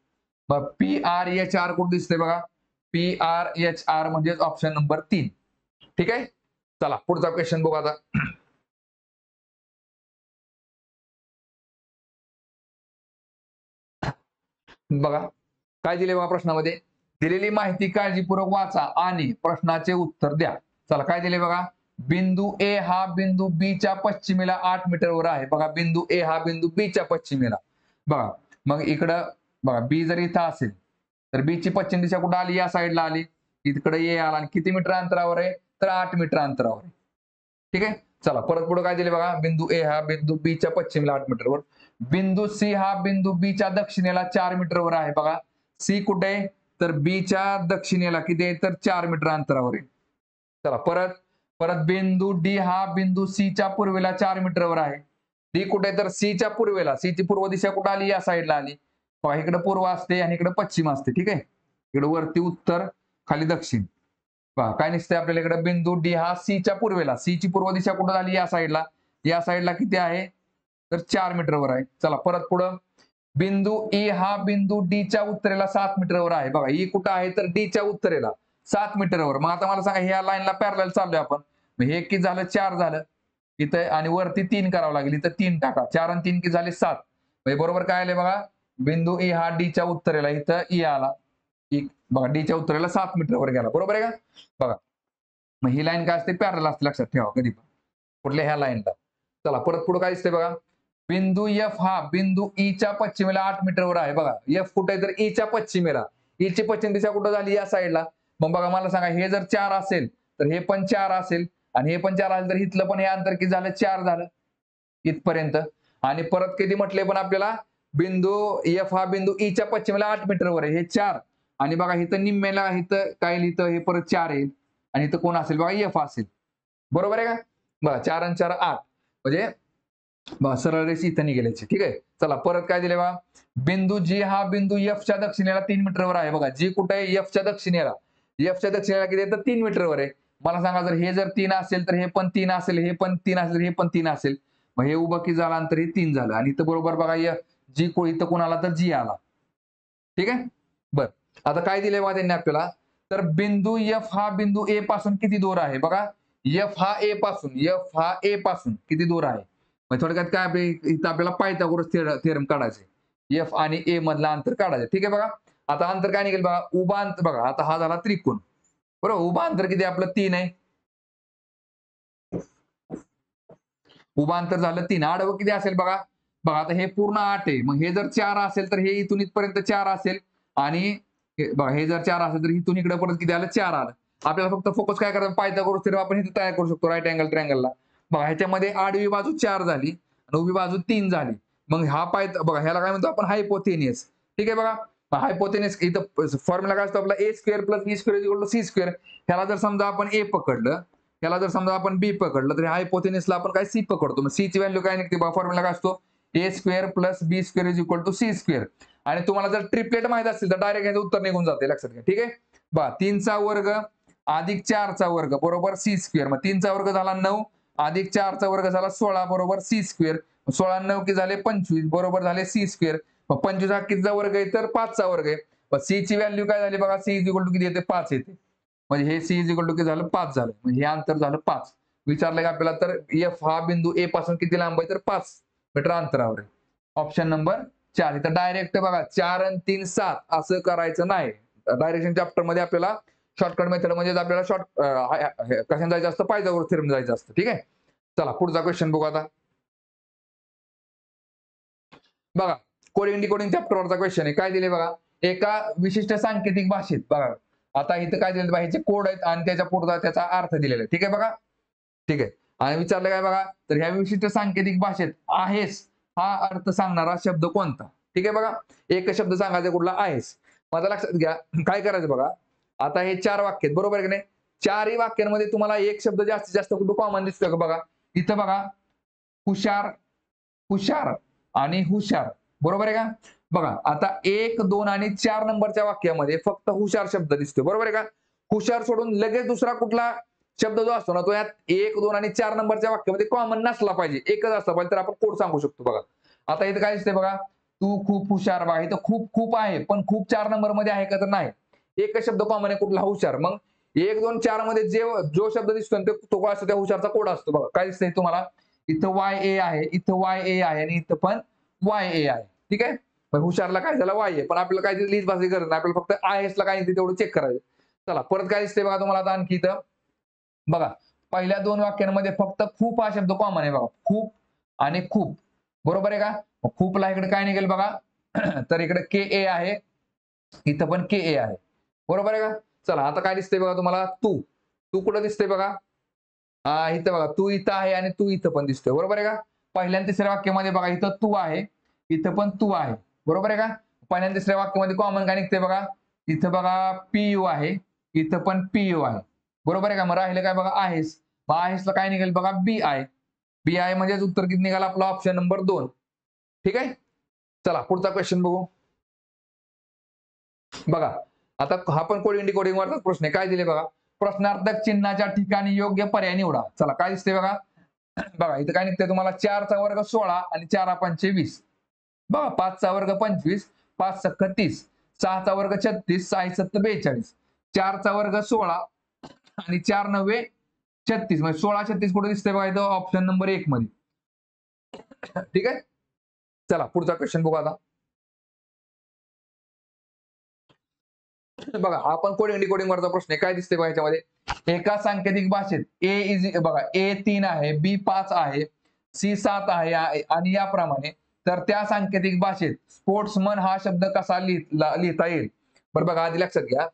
बघ पी आर एच आर कुठे दिसते बघा पी आर एच आर म्हणजे ऑप्शन नंबर 3 ठीक आहे चला पुढचा क्वेश्चन बघू आता बघा काय दिले बघा प्रश्नामध्ये दिलेली माहिती काळजीपूर्वक वाचा आणि प्रश्नाचे उत्तर द्या चला काय दिले बघा बिंदू ए हा बिंदू बी च्या पश्चिमेला 8 मीटरवर आहे बघा बिंदू ए हा बिंदू बी च्या पश्चिमेला बघा मग इकडं बघा बी जर इथं असेल तर बी ची पश्चिम दिशा कुठं आली, या साईडला आली, तिकडे ए आला आणि किती मीटर अंतरावर आहे, तर 8 मीटर अंतरावर आहे. ठीक आहे. चला परत पुढे काय दिले बघा, बिंदू ए हा बिंदू बी च्या पश्चिमेला 8 मीटरवर, बिंदू सी हा बिंदू बी च्या दक्षिणेला 4 मीटरवर आहे. बघा सी कुठे आहे, तर बी च्या दक्षिणेला किती आहे, तर 4 मीटर अंतरावर आहे. चला परत परत बिंदू डी हा बिंदू सी च्या पूर्वेला 4 मीटरवर आहे. डी कुठे तर सी च्या पूर्वेला, सी ची पूर्व दिशा कुठे आली, या साईडला आली. बघा इकडे पूर्व असते आणि इकडे पश्चिम असते. ठीक आहे. इकडे वरती उत्तर, खाली दक्षिण. पहा काय निघते आपल्याला इकडे, बिंदू डी हा सी च्या पूर्वेला, सी ची पूर्व दिशा कुठे झाली, या साईडला, या साईडला किती आहे, तर 4 मीटरवर आहे. चला परत पुढं, बिंदू ई हा बिंदू डी च्या उत्तरेला 7 मीटरवर आहे. बघा ई कुठं आहे, तर डी च्या उत्तरेला 7 मीटरवर. मग आता मला सांगा, ह्या लाईनला पॅरलल चाललोय आपण, मग हे किती झालं, 4 झालं इथं, आणि वरती 3 करावं लागेल, इथं 3 टाका, 4 आणि 3 किती झाले 7. म्हणजे बरोबर काय आले बघा, बिंदू ई हा डी च्या उत्तरेला, इथं ई आला, बघा डी च्या उत्तरेला 7 मीटरवर गेला. बरोबर आहे का. बघा मग ही लाईन काय असते, पॅरलल असते, लक्षात ठेवा कधी पण कुठल्या ह्या लाईनला. चला परत पुढे काय दिसते बघा, बिंदू एफ हा बिंदू ई च्या पश्चिमेला 8 मीटरवर आहे. बघा एफ कुठे आहे, तर ई च्या पश्चिमेला, ई ची पश्चिम दिशा कुठं झाली, या साईडला. मग बघा मला सांगा, हे जर 4 असेल तर हे पण 4 असेल, आणि हे पण 4 असेल तर इथलं पण हे अंतर किती झालं, 4 झालं इथपर्यंत. आणि परत किती म्हटले पण आपल्याला, बिंदू एफ हा बिंदू ई च्या पश्चिमेला 8 मीटरवर आहे, हे 4. आणि बघा इथं निम्मेला इथं काय लिहितं, हे परत 4 येईल, आणि इथं कोण असेल बघा, एफ असेल. बरोबर आहे का. बघा 4 आणि 4 8, म्हणजे सरळ रेषी इथं निघाल्याची. ठीक आहे. चला परत काय दिले बघा, बिंदू जी हा बिंदू एफ च्या दक्षिणेला 3 मीटरवर आहे. बघा जी कुठे आहे, एफ च्या दक्षिणेला, एफ च्या दक्षिणेला किती आहे, तर 3 मीटरवर आहे. मला सांगा, जर हे जर 3 असेल तर हे पण 3 असेल, हे पण 3 असेल, हे पण 3 असेल. मग हे उभं किती झालं अंतर, हे 3 झालं, आणि इथं बरोबर बघा जी इथं कोण आला, तर जी आला. ठीक आहे. बर आता काय दिले बघा त्यांनी आपल्याला, तर बिंदू एफ हा बिंदू ए पासून किती दूर आहे. बघा एफ हा ए पासून किती दूर आहे. मग थोडक्यात काय इथं आपल्याला पायथागोरस थेरम काढायचे, एफ आणि ए मधला अंतर काढायचं. ठीक आहे. बघा आता अंतर काय निघेल बघा, उभा अंतर बघा, आता हा झाला त्रिकोण, बरोबर. उभा अंतर किती आपलं 3 आहे, उभा अंतर झालं 3, आडवं किती असेल बघा, बघा आता हे पूर्ण 8 आहे. मग हे जर 4 असेल तर हे इथून इथपर्यंत 4 असेल, आणि बघा हे जर 4 असेल तर इथून इकडे परत किती आलं, 4 आलं. आपल्याला फक्त फोकस काय करायचं, पायथागोरस थेरम आपण इथे तयार करू शकतो, राईट अँगल ट्रायंगलला. बघा ह्याच्यामध्ये आडवी बाजू 4 झाली आणि उभी बाजू 3 झाली. मग हा बघा ह्याला काय म्हणतो आपण, हायपोथेनियस. ठीक आहे. बघा हायपोथेनियस इथं फॉर्म्युला काय असतो आपला, A square plus B square equal to C square. ह्याला जर समजा आपण ए पकडलं, ह्याला जर समजा आपण बी पकडलं, तर हायपोथेनिसला आपण काय सी पकडतो. मग सी ची व्हॅल्यू काय निघते बघा, फॉर्म्युला काय असतो, A square plus B square is equal to C square. आणि तुम्हाला जर ट्रिपलेट माहित असेल तर डायरेक्ट याचं उत्तर निघून जाते, लक्षात घ्या. ठीक आहे. बघा 3 चा वर्ग अधिक 4 चा वर्ग बरोबर सी स्क्वेअर. मग 3 चा वर्ग झाला 9, अधिक 4 चा वर्ग झाला 16 बरोबर सी स्क्वेअर. 16 9 किती झाले 25 बरोबर झाले सी स्क्वेअर. मग 25 हा कितीचा वर्ग आहे, तर 5 चा वर्ग आहे. मग सी ची व्हॅल्यू काय झाली बघा, सी इज इक्वल टू किती येते, 5 येते. म्हणजे हे सी इज इक्वल टू किती झालं, 5 झालं. म्हणजे हे अंतर झालं 5. विचारलं का आपल्याला, तर एफ हा बिंदू ए पासून किती लांब आहे, तर 5 मीटर अंतरावर आहे. Option number 4. इथं डायरेक्ट बघा 4 आणि 3 7 असं करायचं नाही. डायरेक्शन चॅप्टर मध्ये आपल्याला शॉर्टकट मेथड म्हणजे आपल्याला कशाने जायचं असतं, पायथागोरस थेरम जायचं असतं. ठीक आहे. चला पुढचा क्वेश्चन बघू आता. बघा कोडिंग डिकोडिंग चॅप्टरवरचा क्वेश्चन आहे. काय दिले बघा, एका विशिष्ट सांकेतिक भाषेत. बघा आता इथं काय दिलं, ह्याचे कोड आहेत आणि त्याच्या पुढचा त्याचा अर्थ दिलेला आहे. ठीक आहे. बघा ठीक आहे. आणि विचारलं काय बघा, तर ह्या विशिष्ट सांकेतिक भाषेत आहेस हा अर्थ सांगणारा शब्द कोणता. ठीक आहे. बघा एक शब्द सांगायचा कुठला, आहेस. माझा लक्षात घ्या, काय करायचं बघा, आता हे 4 वाक्य आहेत बरोबर आहे की नाही. 4ही वाक्यांमध्ये तुम्हाला एक शब्द जास्तीत जास्त कुठं कॉमन दिसतोय का बघा, इथं बघा हुशार, हुशार आणि हुशार. बरोबर आहे का. बघा आता 1 2 आणि 4 नंबरच्या वाक्यामध्ये फक्त हुशार शब्द दिसतोय. बरोबर आहे का. हुशार सोडून लगेच दुसरा कुठला शब्द जो असतो ना, तो यात 1 2 आणि 4 नंबरच्या वाक्यामध्ये कॉमन नसला पाहिजे, एकच असला पाहिजे, तर आपण कोड सांगू शकतो. बघा आता इथं काय दिसतंय बघा, तू खूप हुशार. बघा इथं खूप खूप आहे, पण खूप 4 नंबर मध्ये आहे का, तर नाही. एकच शब्द कॉमन आहे कुठला, हुशार. मग 1 2 4 मध्ये जो शब्द दिसतो तो काय असतो, त्या हुशारचा कोड असतो. बघा काय दिसतंय तुम्हाला, इथं वाय ए आहे, इथं वाय ए आहे, आणि इथं पण वाय ए आहे. ठीक आहे. मग हुशारला काय झालं, वाय आहे, पण आपल्याला काय लिहित बसायची गरज नाही, आपल्याला फक्त आय एस ला काय तेवढं चेक करायचं. चला परत काय दिसतंय बघा तुम्हाला आता आणखी इथं बघा, पहिल्या 2 वाक्यांमध्ये फक्त खूप हा शब्द कॉमन आहे. बघा खूप आणि खूप. बरोबर आहे का. खूपला इकडे काय निघेल बघा तर इकडे के ए आहे, इथं पण के ए आहे. बरोबर आहे का? चला आता काय दिसतंय बघा तुम्हाला तू. तू कुठं दिसतंय बघा? इथं बघा तू इथं आहे आणि तू इथं पण दिसतोय. बरोबर आहे का? पहिल्या आणि तिसऱ्या वाक्यामध्ये बघा इथं तू आहे, इथं पण तू आहे. बरोबर आहे का? पहिल्या आणि तिसऱ्या वाक्यामध्ये कॉमन काय निघतंय बघा? इथं बघा पी-यू आहे, इथं पण पी-यू आहे. बरोबर आहे का? मग राहिलं काय बघा आहेस. मग आहेसला काय निघेल बघा बी-आय. बी-आय म्हणजेच उत्तर किती निघालं आपलं ऑप्शन नंबर 2. ठीक आहे? चला पुढचा क्वेश्चन बघू. बघा, आता हा पण कोडिंग डिकोडिंग वरचाच प्रश्न आहे. काय दिले बघा? प्रश्नार्थक चिन्हाच्या ठिकाणी योग्य पर्याय निवडा. चला काय दिसतंय बघा? बघा इथं काय निघतंय तुम्हाला 4चा वर्ग 16 आणि 4 पंचे 20. बघा 5चा वर्ग 25, 5 सक्क 30, 6चा वर्ग 36, 6 सत्त 42, 4चा वर्ग 16 आणि 4 नव्वे 36. म्हणजे 16 36 कुठे दिसतंय बघा इथं ऑप्शन नंबर 1 मध्ये. ठीक आहे? चला पुढचा क्वेश्चन बघू आता. बघा हा पण कोडिंग डिकोडिंग वरचा प्रश्न आहे. काय दिसतंय बघा याच्यामध्ये? एका सांकेतिक भाषेत बघा ए 3 आहे, बी 5 आहे, सी 7 आहे आणि याप्रमाणे तर त्या सांकेतिक भाषेत स्पोर्ट्समन हा शब्द कसा लिहिता येईल? बरं बघा आधी लक्षात घ्या.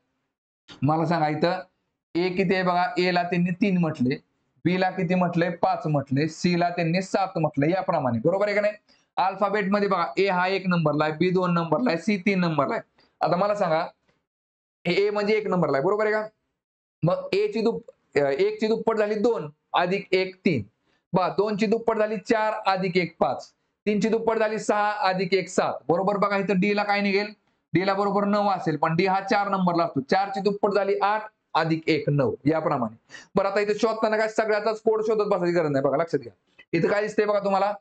मला सांगा इथं ए किती आहे बघा? ए ला त्यांनी 3 म्हटले, बी ला किती म्हटलंय? 5 म्हटले, सी ला त्यांनी 7 म्हटलंय याप्रमाणे. बरोबर आहे का नाही? अल्फाबेट मध्ये बघा ए हा 1 नंबरला आहे, बी 2 नंबरला आहे, सी 3 नंबरला आहे. आता मला सांगा ए म्हणजे 1 नंबरला आहे. बरोबर आहे का? मग 1 ची दुप्पट झाली 2 अधिक 1 3. बघा 2 ची दुप्पट झाली 4 अधिक 1 5. 3 ची दुप्पट झाली 6 अधिक 1 7. बरोबर बघा इथं डी ला काय निघेल? डी ला बरोबर 9 असेल, पण डी हा 4 नंबरला असतो. 4 ची दुप्पट झाली 8 अधिक 1 9 याप्रमाणे. बरं आता इथे शोधताना काय सगळ्याचाच कोड शोधत बसायची गरज नाही. बघा लक्षात घ्या. इथं काय दिसतंय बघा तुम्हाला?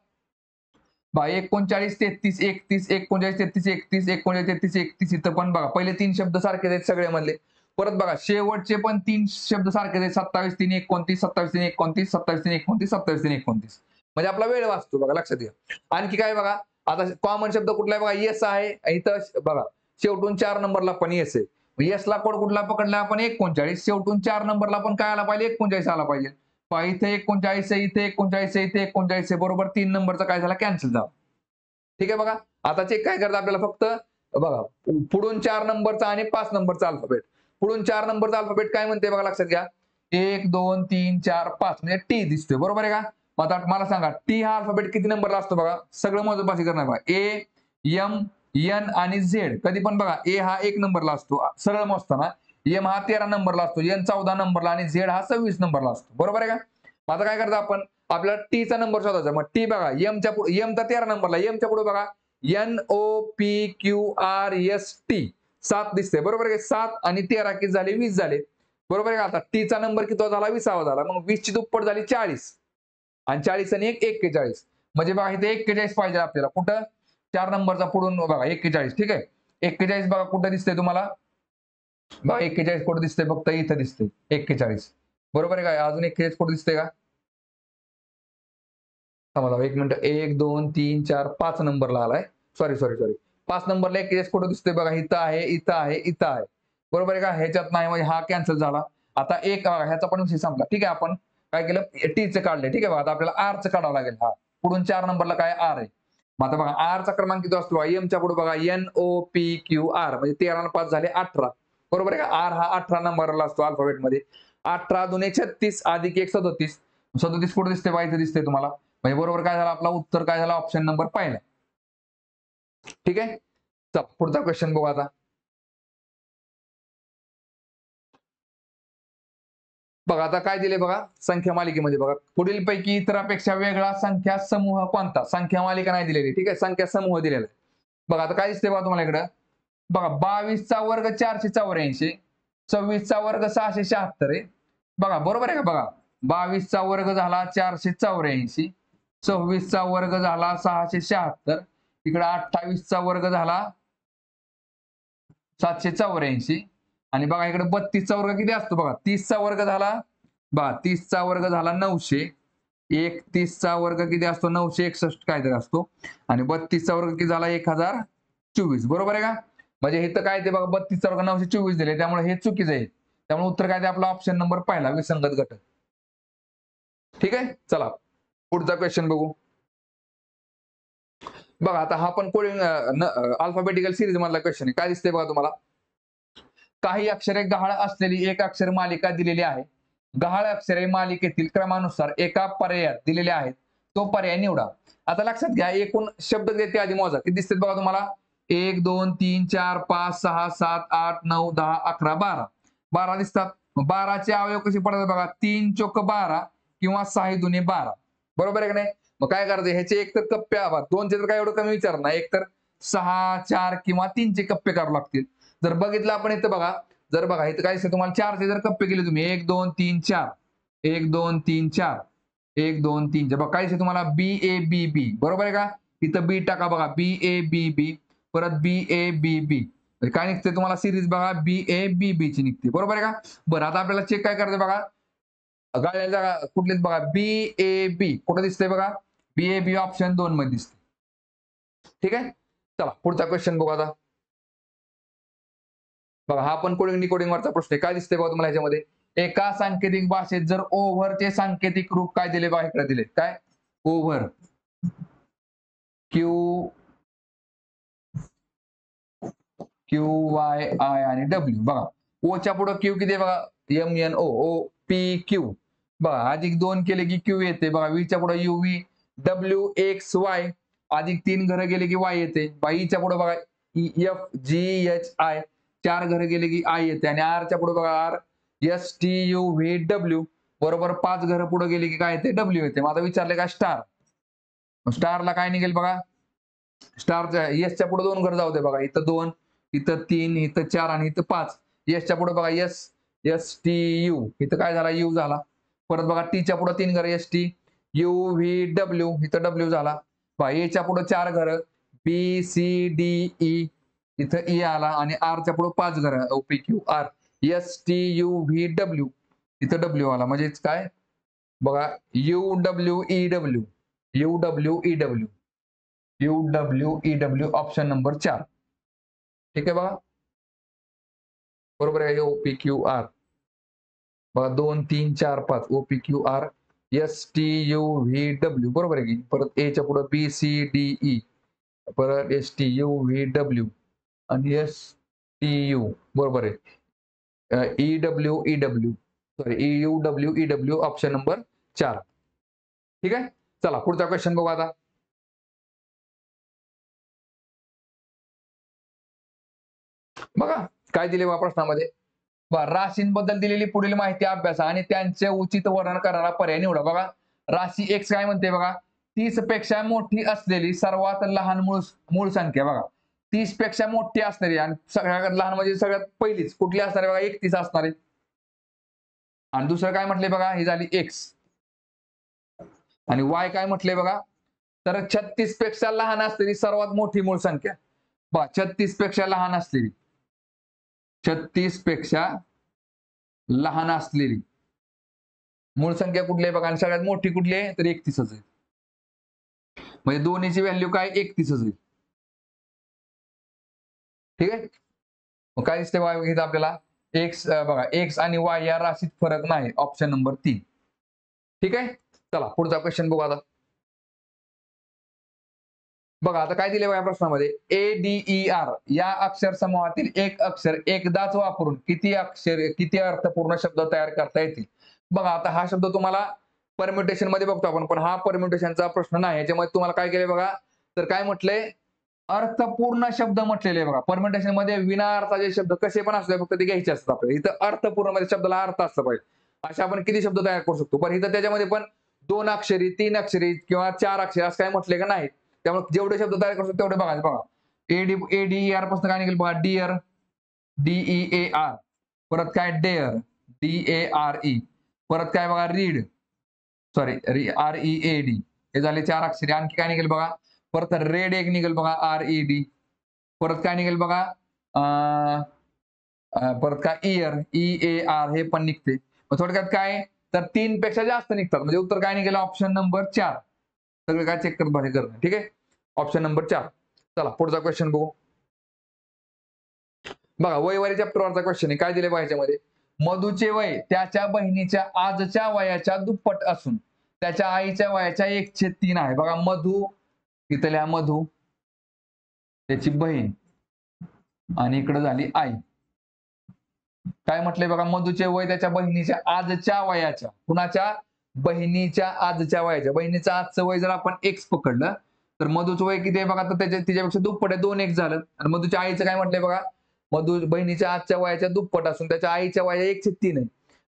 39 33 31 39 33 31 39 33 31 इथं पण बघा पहिले 3 शब्द सारखेच आहेत सगळे मधले. परत बघा शेवटचे पण 3 शब्द सारखेच आहेत. 27 3 29 27 3 29 27 3 29 27 3 29. म्हणजे आपला वेळ वाचतो बघा लक्षात घ्या. आणखी काय बघा आता कॉमन शब्द कुठला आहे बघा? येस आहे. इथं बघा शेवटून 4 नंबरला पण येस आहे. येसला कोड कुठला पकडला आपण? 39. शेवटून 4 नंबरला पण काय आला पाहिजे? 39 आला पाहिजे. पहा इथे 39 आहे, इथे 39 आहे, इथे 39 आहे. बरोबर 3 नंबरचा काय झाला? कॅन्सल झाला. ठीक आहे बघा. आता चेक काय करता आपल्याला फक्त बघा पुढून 4 नंबरचा आणि 5 नंबरचा अल्फाबेट. पुढून 4 नंबरचा अल्फाबेट काय म्हणते बघा लक्षात घ्या. 1 2 3 4 5 म्हणजे टी दिसतोय. बरोबर आहे का? मग आता मला सांगा टी हा अल्फाबेट किती नंबरला असतो बघा? सगळं मोजपाशी करणार बघा. ए, एम, एन आणि झेड. कधी पण बघा ए हा 1 नंबरला असतो सरळ मोजताना. एम हा 13 नंबरला असतो, एन 14 नंबरला आणि झेड हा 26 नंबरला असतो. बरोबर आहे का? आता काय करतो आपण? आपल्याला टीचा नंबर शोधायचा. मग टी बघा एमच्या पुढे एमचा 13 नंबरला, एमच्या पुढे बघा NOPQRST 7 दिसते. बरोबर आहे? 7 आणि 13 किती झाले? 20 झाले. बरोबर आहे का? आता टीचा नंबर किती झाला? 20वा झाला. मग 20 ची दुप्पट झाली 40 आणि 40 आणि 1 41. म्हणजे बघा इथे 41 पाहिजे आपल्याला. कुठं? 4 नंबरचा पुढून बघा 41. ठीक आहे. 41 बघा कुठं दिसतंय तुम्हाला? बघा 41 कुठं दिसतंय? फक्त इथं दिसतंय 41. बरोबर आहे का? अजून 41 कुठं दिसतंय का? थांबा 1 मिनिट. 1 2 3 4 5 नंबरला आलाय. सॉरी. 5 नंबरला 41 कुठं दिसतोय बघा? इथं आहे, इथं आहे, इथं आहे. बरोबर आहे का? ह्याच्यात नाही म्हणजे हा कॅन्सल झाला. आता एक ह्याचा पण विषय संपला. ठीक आहे आपण काय केलं? टीचं काढलंय. ठीक आहे बघा. आता आपल्याला आरचं काढावं लागेल. हा. पुढून 4 नंबरला काय? आर आहे. मग आता बघा आरचा क्रमांक किती असतो? एमच्या पुढे बघा NOPQR म्हणजे 13 आणि 5 झाले 18. बरोबर आहे का? आर हा 18 नंबरला असतो अल्फाबेटमध्ये. 18 दुने 36 अधिक 1 37. 37 कुठे दिसते? बघा इथे दिसते तुम्हाला. म्हणजे बरोबर काय झालं? आपला उत्तर काय झाला? ऑप्शन नंबर पहिला. ठीक आहे. चला पुढचा क्वेश्चन बघू आता. बघा आता काय दिले बघा संख्या मालिकेमध्ये बघा पुढीलपैकी इतरापेक्षा वेगळा संख्या समूह कोणता? संख्या मालिका नाही दिलेली. ठीक आहे. संख्या समूह दिलेला आहे. बघा आता काय दिसते बघा तुम्हाला इकडं? बघा 22 चा वर्ग 484, 26 चा वर्ग 676 आहे. बघा बरोबर आहे का? बघा 22 चा वर्ग झाला 484, 26 चा वर्ग झाला 676, इकडे 28 चा वर्ग झाला 784 आणि बघा इकडे 32 चा वर्ग किती असतो बघा? 30 चा वर्ग झाला बघा 30 चा वर्ग झाला 900, 31 चा वर्ग किती असतो? 961 काहीतरी असतो आणि 32 चा वर्ग किती झाला? 1024. बरोबर आहे का? म्हणजे इथं काय ते बघा 32 चा वर्ग 924 दिले त्यामुळे हे चुकीचं आहे. त्यामुळे उत्तर काय ते आपला ऑप्शन नंबर पहिला विसंगत घटक. ठीक आहे. चला पुढचा क्वेश्चन बघू. बघा आता हा पण कोडिंग अल्फाबेटिकल सिरीज मधला क्वेश्चन आहे. काय दिसतंय बघा तुम्हाला, काही अक्षरे गहाळ असलेली एक अक्षर मालिका दिलेली आहे. गहाळ अक्षरे मालिकेतील क्रमानुसार एका पर्यायात दिलेले आहेत, तो पर्याय निवडा. आता लक्षात घ्या, एकूण शब्द देते आधी मोजा, किती दिसतात बघा तुम्हाला, 1 2 3 4 5 6 7 8 9 10 11 12 12 दिसतात. 12चे अवयव कसे पडतात बघा, 3 चोक 12 किंवा 6 दुने 12, बरोबर आहे का नाही. मग काय करायचं, ह्याचे एक तर कप्पे, दोनचे तर काय एवढं कमी विचार नाही, एक तर 6 4 किंवा 3चे कप्पे करावे लागतील. जर बघितलं आपण इथं बघा, जर बघा इथं काय तुम्हाला 4चे जर कप्पे केले तुम्ही, 1 2 3 4 1 2 3 4 1 2 3 4, बघा काय तुम्हाला बी ए बी बी, बरोबर आहे का. इथं बी टाका बघा, बी ए बी बी, परत बी ए बी बी, काय निघते तुम्हाला सिरीज बघा, बी ए बी बी ची निघते, बरोबर आहे का. बरं आता आपल्याला चेक काय करायचं बघा, गाळलेल्या जागा कुठलीच बघा, बी ए बी कुठं दिसतंय बघा, बी ए बी ऑप्शन 2 मध्ये दिसते. ठीक आहे, चला पुढचा क्वेश्चन बघू आता. बघा हा पण कोडिंग डिकोडिंग वरचा प्रश्न आहे. काय दिसतंय बघा तुम्हाला ह्याच्यामध्ये, एका सांकेतिक भाषेत जर ओव्हरचे सांकेतिक रूप काय दिले बघा, इकडे दिले काय, over, Q Q Y I आणि डब्ल्यू. बघा ओच्या पुढे क्यू किती बघा, M N O O P Q, बघा अधिक 2 केले की क्यू येते बघा, वीच्या पुढे you V, W x Y, अधिक 3 घरं गेले की वाय येते. ईच्या पुढे बघा एफ जी एच आय, 4 घरं गेले की आय येते. आणि आरच्या पुढे बघा R S T U V W, बरोबर 5 घरं पुढे गेले की काय येते, डब्ल्यू येते. मग आता विचारले का स्टार, स्टारला काय निघेल बघा, स्टारच्या एसच्या पुढे 2 घर जाऊ दे बघा, इथं 2 इथं 3 इथं 4 आणि इथं 5. एसच्या पुढे बघा एस एस टी यू, इथं काय झाला, यू झाला. परत बघा टीच्या पुढे 3 घर S T U V W, इथं डब्ल्यू झाला. बघा एच्या पुढे 4 घर बी सी डी ई, इथं ई आला. आणि आरच्या पुढे 5 घर O P Q R S T U V W, इथं डब्ल्यू आला. म्हणजे काय बघा, U W E W, U W E W, U W E W option number 4. ठीक आहे बघा, बरोबर आहे. ओ पी क्यू आर बघा 2 3 4 5 O P Q R S T U V W, बरोबर आहे की. परत एच्या पुढे बी सी डी ई, परत S T U V W आणि एस टी यू, बरोबर आहे. E W E W, sorry U W E W option number 4. ठीक आहे, चला पुढचा क्वेश्चन बघू आता. बघा काय दिले बा प्रश्नामध्ये, राशींबद्दल दिलेली पुढील माहिती अभ्यासा आणि त्यांचे उचित वर्णन करणारा पर्याय निवडा. बघा राशी एक्स काय म्हणते बघा, 30 पेक्षा मोठी असलेली सर्वात लहान मूळ संख्या, बघा 30 पेक्षा मोठी असणारी आणि सगळ्यात लहान म्हणजे सगळ्यात पहिलीच कुठली असणार आहे बघा, 31 असणार आहे. आणि दुसरं काय म्हटले बघा, ही झाली एक्स. आणि वाय काय म्हटले बघा, तर 36 पेक्षा लहान असलेली सर्वात मोठी मूळ संख्या. बघा 36 पेक्षा लहान असलेली, 36 पेक्षा लहान असलेली मूळ संख्या कुठली आहे बघा, आणि सगळ्यात मोठी कुठली आहे, तर 31च आहे. म्हणजे दोन्हीची व्हॅल्यू काय, 31च आहे. ठीक आहे, मग काय दिसते बघा इथं आपल्याला, एक्स बघा एक्स आणि वाय या राशीत फरक नाही, ऑप्शन नंबर 3. ठीक आहे, चला पुढचा क्वेश्चन बघू आता. बघा आता काय दिले बघा प्रश्नामध्ये, ए डी ई आर या अक्षर समूहातील एक अक्षर एकदाच वापरून किती अर्थपूर्ण शब्द तयार करता येतील. बघा आता हा शब्द तुम्हाला परम्युटेशन मध्ये बघतो आपण, पण हा परम्युटेशनचा प्रश्न नाही. याच्यामध्ये तुम्हाला काय केले बघा, तर काय म्हटलंय, अर्थपूर्ण शब्द म्हटलेले बघा. परम्युटेशन मध्ये विना अर्थाचे शब्द कसे पण असले, फक्त ते घ्यायचे असतात आपल्याला. इथं अर्थपूर्ण मध्ये शब्दाला अर्थ असला पाहिजे, अशा आपण किती शब्द तयार करू शकतो. पण इथं त्याच्यामध्ये पण 2 अक्षरी 3 अक्षरी किंवा 4 अक्षरी असं काय म्हटले का नाही. त्यामुळे जेवढे शब्द तयार करू शकतो तेवढे बघायचे. बघा एडीआर पासून काय निघेल बघा, डिअर डीई ए आर, परत काय dare D A R E, परत काय बघा read, sorry R E A D, हे झाले 4 अक्षरी. आणखी काय निघेल बघा, परत रेड एक निघेल बघा आर ई डी, परत काय निघेल बघा परत काय इयर ई ए आर, हे पण निघते. थोडक्यात काय, तर 3 पेक्षा जास्त निघतात. म्हणजे उत्तर काय निघेल, ऑप्शन नंबर 4. सगळं काय चेक करत करणं. ठीक आहे, ऑप्शन नंबर 4. चला पुढचा क्वेश्चन बघू. बघा वयवारी चॅप्टरवरचा क्वेश्चन आहे. काय दिले बघा याच्यामध्ये, मधूचे वय त्याच्या बहिणीच्या आजच्या वयाच्या दुप्पट असून त्याच्या आईच्या वयाच्या 1/3 आहे. बघा मधू, इथल्या मधू त्याची बहीण आणि इकडे झाली आई. काय म्हटलंय बघा, मधूचे वय त्याच्या बहिणीच्या आजच्या वयाच्या, कुणाच्या? बहिणीच्या आजच्या वयाच्या. बहिणीचं आजचं वय जर आपण एक्स पकडलं तर मधूचं वय किती आहे बघा, तर तिच्यापेक्षा दुप्पट आहे, 2x झालं. आणि मधूच्या आईचं काय म्हटलंय बघा, मधू बहिणीच्या आजच्या वयाच्या दुप्पट असून त्याच्या आईच्या वया 1/3 आहे.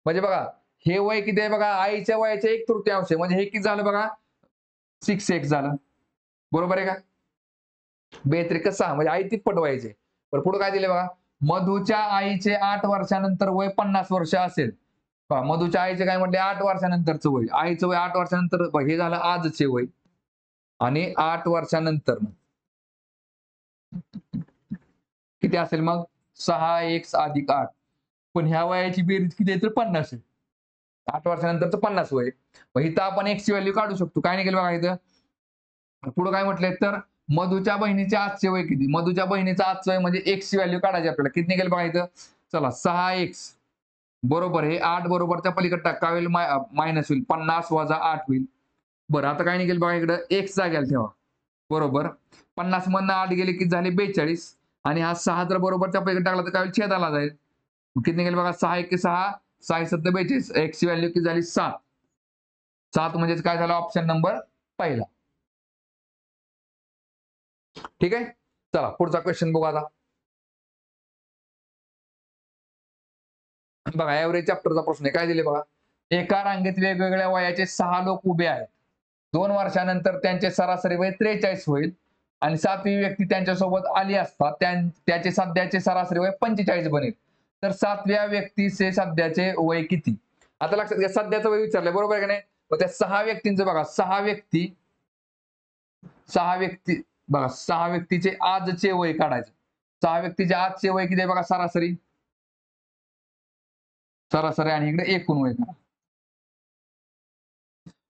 म्हणजे बघा हे वय किती आहे बघा, आईच्या वयाच्या 1/3 आहे. म्हणजे हे किती झालं बघा, 6x झालं. बरोबर आहे का? बेत्रिक 6 म्हणजे आई तिप्पट व्हायचे. पण पुढे काय दिले बघा, मधूच्या आईचे 8 वर्षानंतर वय 50 वर्ष असेल. मधूच्या आईचे काय म्हटले, 8 वर्षानंतरचं वय. आईचं वय 8 वर्षानंतर, हे झालं आजचे वय. आणि 8 वर्षानंतर किती असेल मग, 6x + 8. पण ह्या वयाची बेरीज किती आहे तर 50 आहे. 8 वर्षानंतरचं 50 वय. मग इथं आपण x ची व्हॅल्यू काढू शकतो. काय निघेल बघा इथं, पुढे काय म्हटलंय तर मधूच्या बहिणीचे आजचे वय किती, मधूच्या बहिणीचं आजचं वय म्हणजे x ची व्हॅल्यू काढायची आपल्याला. किती निघेल बघा इथं, चला 6x बरोबर हे 8 बरोबरच्या पलीकडे टाका होईल, मायनस होईल, 50 - 8 होईल. बरं आता काय निघेल बघा, इकडं x जाग्याला ठेवा. बरोबर 50 मधनं 8 गेले किती झाले, 42. आणि हा 6 जर बरोबरच्या पलीकडे टाकला तर काय होईल, छेदाला जाईल. किती निघेल बघा, 6 × 6 6 × 7 = 42. x ची व्हॅल्यू किती झाली, 7. 7 म्हणजेच काय झालं, ऑप्शन नंबर पहिला. ठीक आहे. चला पुढचा क्वेश्चन बघू आता. बघा एव्हरेज चॅप्टरचा प्रश्न आहे. काय दिले बघा, एका रांगेत वेगवेगळ्या वयाचे 6 लोक उभे आहेत. 2 वर्षानंतर त्यांचे सरासरी वय 43 होईल आणि 7वी व्यक्ती त्यांच्यासोबत आली असता त्याचे सध्याचे सरासरी वय 45 बनेल. तर 7व्या व्यक्तीचे सध्याचे वय किती? आता लक्षात घ्या, सध्याचं वय विचारलंय, बरोबर आहे का नाही? मग त्या 6 व्यक्तींचं बघा, 6 व्यक्ती बघा, 6 व्यक्तीचे आजचे वय काढायचे. 6 व्यक्तीचे आजचे वय किती आहे बघा, सरासरी आणि इकडे एकूण वय करा.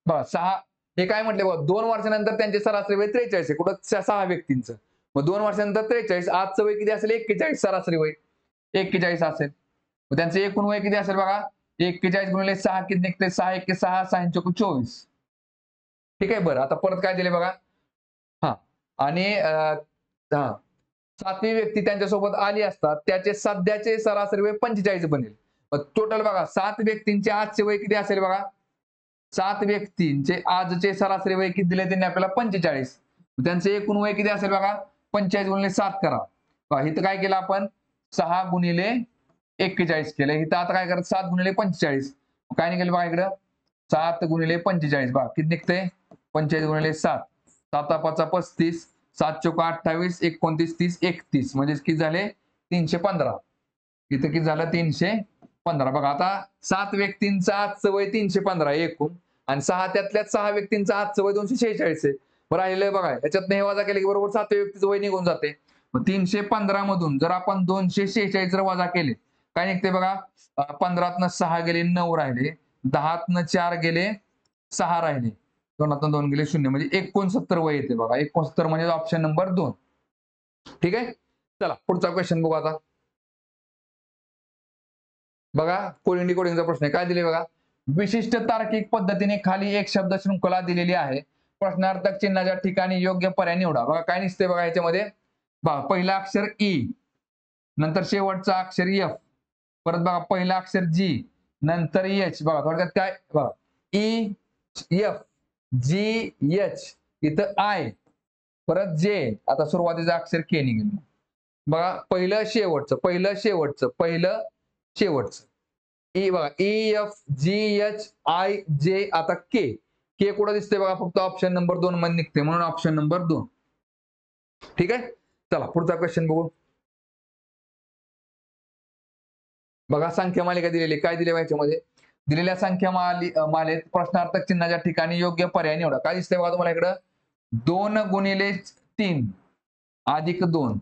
बघा 6 हे काय म्हटले बघा, 2 वर्षानंतर त्यांचे सरासरी वय 43 आहे. कुठं 6 व्यक्तींचं. मग 2 वर्षानंतर 43, आजचं वय किती असेल, 41 सरासरी वय 41 असेल. मग त्यांचं एकूण वय किती असेल बघा, 41 गुणिले 6 किती निघते, 6 × 1 = 6, 6 × 4 = 24. ठीक आहे. बरं आता परत काय दिले बघा, हा आणि 7वी व्यक्ती त्यांच्यासोबत आली असता त्याचे सध्याचे सरासरी वय 45 बनेल. टोटल बघा 7 व्यक्तींचे आजचे वय किती असेल बघा, 7 व्यक्तींचे आजचे सरासरी वय किती दिले त्यांनी आपल्याला, 45. त्यांचे एकूण वय किती असेल बघा, 45 गुणिले 7 करा. बघा इथं काय केलं आपण, 6 गुणिले 41 केलं. इथं आता काय करायचं, 7 गुणिले 45. काय निघेल बघा इकडं, 7 गुणिले 45 बघा किती निघते, 45 गुणिले 7, 7 × 5 = 35, 7 × 4 = 28, 29, 30, 31 म्हणजे किती झाले, 315. इथं किती झालं, 315. बघा आता 7 व्यक्तींचं आजचं वय 315 एकूण आणि 6 त्यातल्या 6 व्यक्तींचं आजचं वय 246 आहे. राहिलंय बघा, याच्यातनं हे वजा केले की बरोबर 7व्या व्यक्तीचं वय निघून जाते. मग 315 मधून जर आपण 246 जर वजा केले काय निघते बघा, 15तनं 6 गेले 9 राहिले, 10तनं 4 गेले 6 राहिले, 2तनं 2 गेले 0 म्हणजे 69 वय येते बघा. 69 म्हणजे ऑप्शन नंबर 2. ठीक आहे. चला पुढचा क्वेश्चन बघू आता. बघा कोलिंडी कोडिंगचा प्रश्न आहे. काय दिले बघा, विशिष्ट तार्किक पद्धतीने खाली एक शब्द शृंखला दिलेली आहे. प्रश्नार्थक चिन्हाच्या ठिकाणी योग्य पर्याय निवडा. बघा काय दिसते बघा याच्यामध्ये, बघा पहिलं अक्षर ई, नंतर शेवटचं अक्षर एफ, परत बघा पहिलं अक्षर जी, नंतर एच. बघा थोडक्यात काय बघा, ई एफ जी एच, इथं आय, परत जे, आता सुरुवातीचं अक्षर के निघेल. बघा पहिलं शेवटचं ई, बघा E F G H I J, आता के. के कुठं दिसते बघा, फक्त ऑप्शन नंबर 2 मध्ये निघते, म्हणून ऑप्शन नंबर 2. ठीक आहे. चला पुढचा क्वेश्चन बघू. बघा संख्या मालिका दिलेली, काय दिले याच्यामध्ये, दिलेल्या संख्या मालेत प्रश्नार्थक चिन्हाच्या ठिकाणी योग्य पर्याय निवडा. काय दिसतंय बघा तुम्हाला इकडं, 2 गुणिले 3 अधिक 2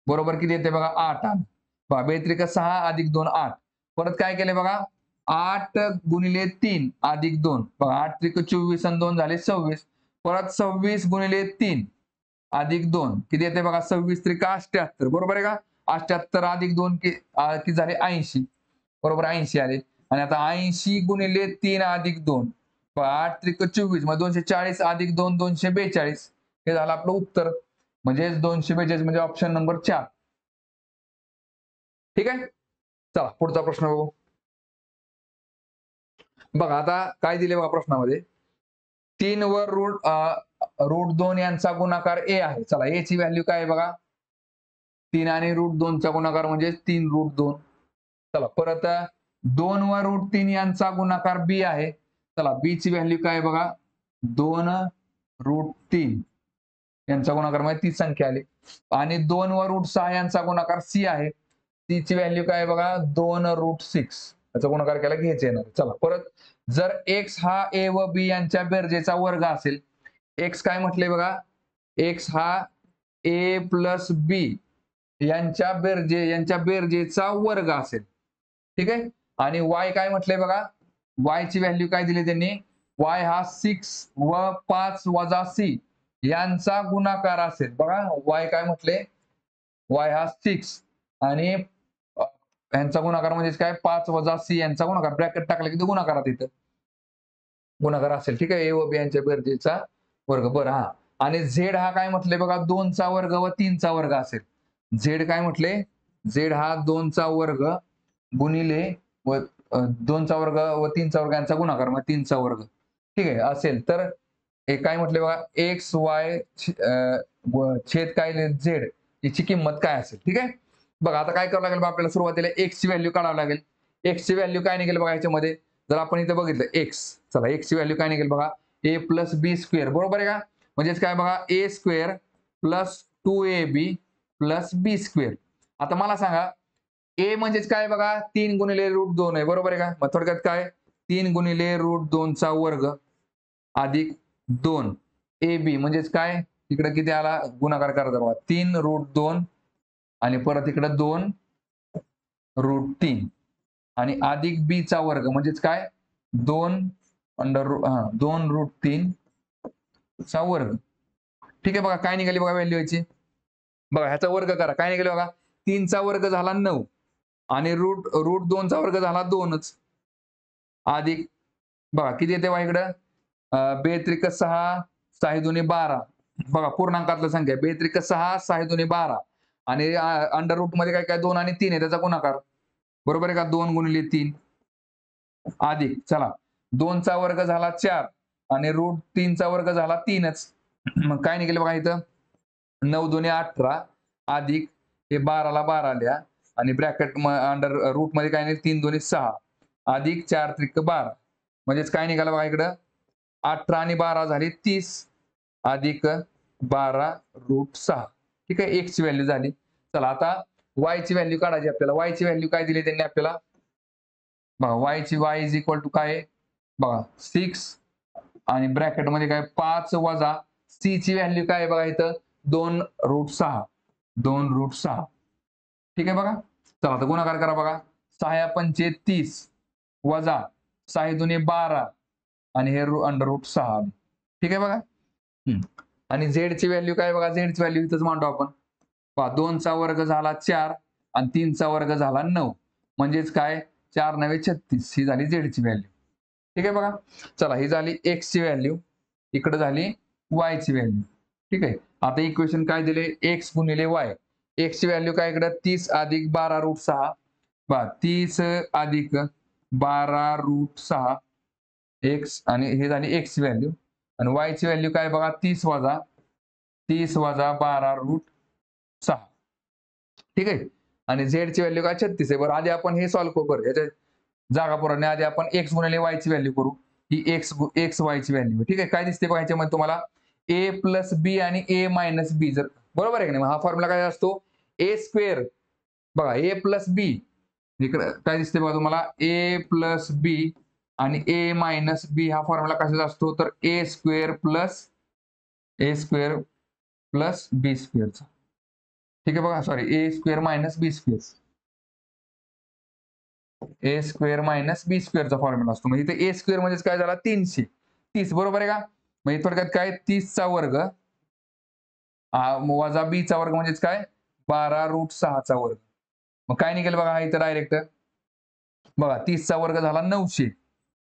बरोबर किती येते बघा, 8 आलं. बघा बेत्रिक 6 अधिक 2 8. परत काय केले बघा, 8 गुणिले 3 अधिक 2, बघा 8 त्रिक 24 आणि 2 झाले 26. परत 26 गुणिले 3 अधिक 2 किती येते बघा, 26 त्रिक 78 बरोबर आहे का. 78 अधिक 2 किती झाले, 80 बरोबर, 80 आले. आणि आता 80 गुणिले 3 अधिक 2, 8 त्रिक 24 मग 240 अधिक 2 242, हे झालं आपलं उत्तर. म्हणजे 242 म्हणजे ऑप्शन नंबर 4. ठीक आहे. चला पुढचा प्रश्न बघू. बघा आता काय दिले बघा प्रश्नामध्ये, 3 व रूट 2 यांचा गुणाकार a आहे. चला a ची व्हॅल्यू काय आहे बघा, 3 आणि रूट 2 चा गुणाकार म्हणजे 3√2. चला परत 2 व रूट 3 यांचा गुणाकार b आहे. चला b ची व्हॅल्यू काय आहे बघा, 2√3 यांचा गुणाकार म्हणजे ती संख्या आली. आणि 2 व रूट 6 यांचा गुणाकार c आहे. c ची व्हॅल्यू काय आहे बघा, 2√6 याचा गुणाकार केला घ्यायचे येणार. चला परत, जर x हा a व b यांच्या बेरजेचा वर्ग असेल, x काय म्हटले बघा, x हा a प्लस b यांच्या बेरजेचा वर्ग असेल. ठीक आहे. आणि y काय म्हटले बघा, y ची व्हॅल्यू काय दिली त्यांनी, y हा 6 व 5 वजा c यांचा गुणाकार असेल. बघा y काय म्हटले, y हा 6 आणि यांचा गुणाकार म्हणजे काय, 5 वजा c यांचा गुणाकार, ब्रॅकेट टाकले की तो गुणाकारात येतं, गुणाकार असेल. ठीक आहे. a व b यांच्या बेरजेचा वर्ग. बरं हा. आणि z हा काय म्हटले बघा, 2 चा वर्ग व 3 चा वर्ग असेल. z काय म्हटले, z हा 2 चा वर्ग गुणिले व 2 चा वर्ग व 3 चा वर्ग यांचा गुणाकार म्हणजे 3 चा वर्ग. ठीक आहे असेल तर हे काय म्हटले बघा, एक्स वाय छेद काय z याची किंमत काय असेल. ठीक आहे. बघा आता काय करावं लागेल बघा, आपल्याला सुरुवातीला x ची व्हॅल्यू काढावी लागेल. x ची व्हॅल्यू काय निघेल बघा याच्यामध्ये, जर आपण इथे बघितलं x, चला x ची व्हॅल्यू काय निघेल बघा, a प्लस बी स्क्वेअर, बरोबर आहे का. म्हणजेच काय बघा, a square plus 2ab plus B square. आता मला सांगा, a म्हणजेच काय बघा, 3 गुणिले रूट 2 आहे, बरोबर आहे का. मग थोडक्यात काय, 3 गुणिले रूट 2 चा वर्ग अधिक 2 ab म्हणजेच काय, इकडे किती आला गुणाकार करायचा बघा, 3√2 आणि परत इकडे 2√3 आणि अधिक b चा वर्ग म्हणजेच काय, 2√3 चा वर्ग. ठीक आहे. बघा काय निघाली बघा व्हॅल्यू याची, बघा ह्याचा वर्ग करा, काय निघाले बघा, 3 चा वर्ग झाला 9 आणि रूट 2 चा वर्ग झाला 2च अधिक, बघा किती येते बघा इकडं, 2×6 6×2=12. बघा पूर्णांकातलं संख्या 2×6 6×2=12 आणि अंडर रूट मध्ये काय काय 2 आणि 3 आहे त्याचा गुणाकार, बरोबर आहे का, 2 गुणिले 3 अधिक, चला 2 चा वर्ग झाला 4 आणि रूट 3 चा वर्ग झाला 3च. मग काय निघेल बघा इथं, 9×2=18 अधिक हे 12ला 12 लिहा आणि ब्रॅकेट अंडर रूट मध्ये काय नाही, 3×2=6 अधिक 4×3=12 म्हणजेच काय निघालं बघा इकडं, 18 आणि 12 झाली 30 अधिक 12√6. ठीक आहे. x ची व्हॅल्यू झाली. चला आता y ची व्हॅल्यू काढायची आपल्याला. y ची व्हॅल्यू काय दिली त्यांनी आपल्याला, बघा y इज इक्वल टू काय, बघा 6 आणि ब्रॅकेट मध्ये काय 5 वजा c ची व्हॅल्यू काय आहे बघा इथं, 2√6. 2√6. ठीक आहे बघा. चला आता गुणाकार करा बघा, 6×5 30 वजा 6×2=12 आणि हे अंडर रूट 6. ठीक आहे बघा. आणि z ची व्हॅल्यू काय बघा, z ची व्हॅल्यू इथंच मांडू आपण. पहा 2 चा वर्ग झाला 4 आणि 3 चा वर्ग झाला 9 म्हणजेच काय, 4×9=36 ही झाली z ची व्हॅल्यू. ठीक आहे बघा. चला ही झाली x ची व्हॅल्यू, इकडे झाली y ची व्हॅल्यू. ठीक आहे. आता इक्वेशन काय दिले, x गुणिले y. x ची व्हॅल्यू काय इकडे 30 अधिक 12√6, बघा 30 अधिक 12√6 x आणि हे झाली x ची व्हॅल्यू. आणि y ची व्हॅल्यू काय बघा, 30 वजा 12√6. ठीक आहे. आणि z ची व्हॅल्यू काय 36 आहे. बरं आधी आपण हे सॉल्व्ह करू, बरं याच्या जागा पुरवणे आधी आपण x गुणिले y ची व्हॅल्यू करू. ही x y ची व्हॅल्यू. ठीक आहे. काय दिसते बघा याच्यामध्ये तुम्हाला, a प्लस b आणि a मायनस b, जर बरोबर आहे की नाही, हा फॉर्म्युला काय असतो, a स्क्वेअर, बघा a प्लस b, इकडे काय दिसते बघा तुम्हाला, a प्लस b आणि a मायनस b हा फॉर्म्युला कशाचा असतो, तर a स्क्वेअर प्लस b स्क्वेअरचा. ठीक आहे बघा, sorry a square minus b square, a square minus b स्क्वेअरचा फॉर्म्युला असतो. म्हणजे इथे a स्क्वेअर म्हणजे काय झाला, 330, बरोबर आहे का. म्हणजे थोडक्यात काय, 30 चा वर्ग वजा b चा वर्ग म्हणजेच काय, 12√6 चा वर्ग. मग काय निघेल बघा हा इथं डायरेक्ट, बघा 30 चा वर्ग झाला 900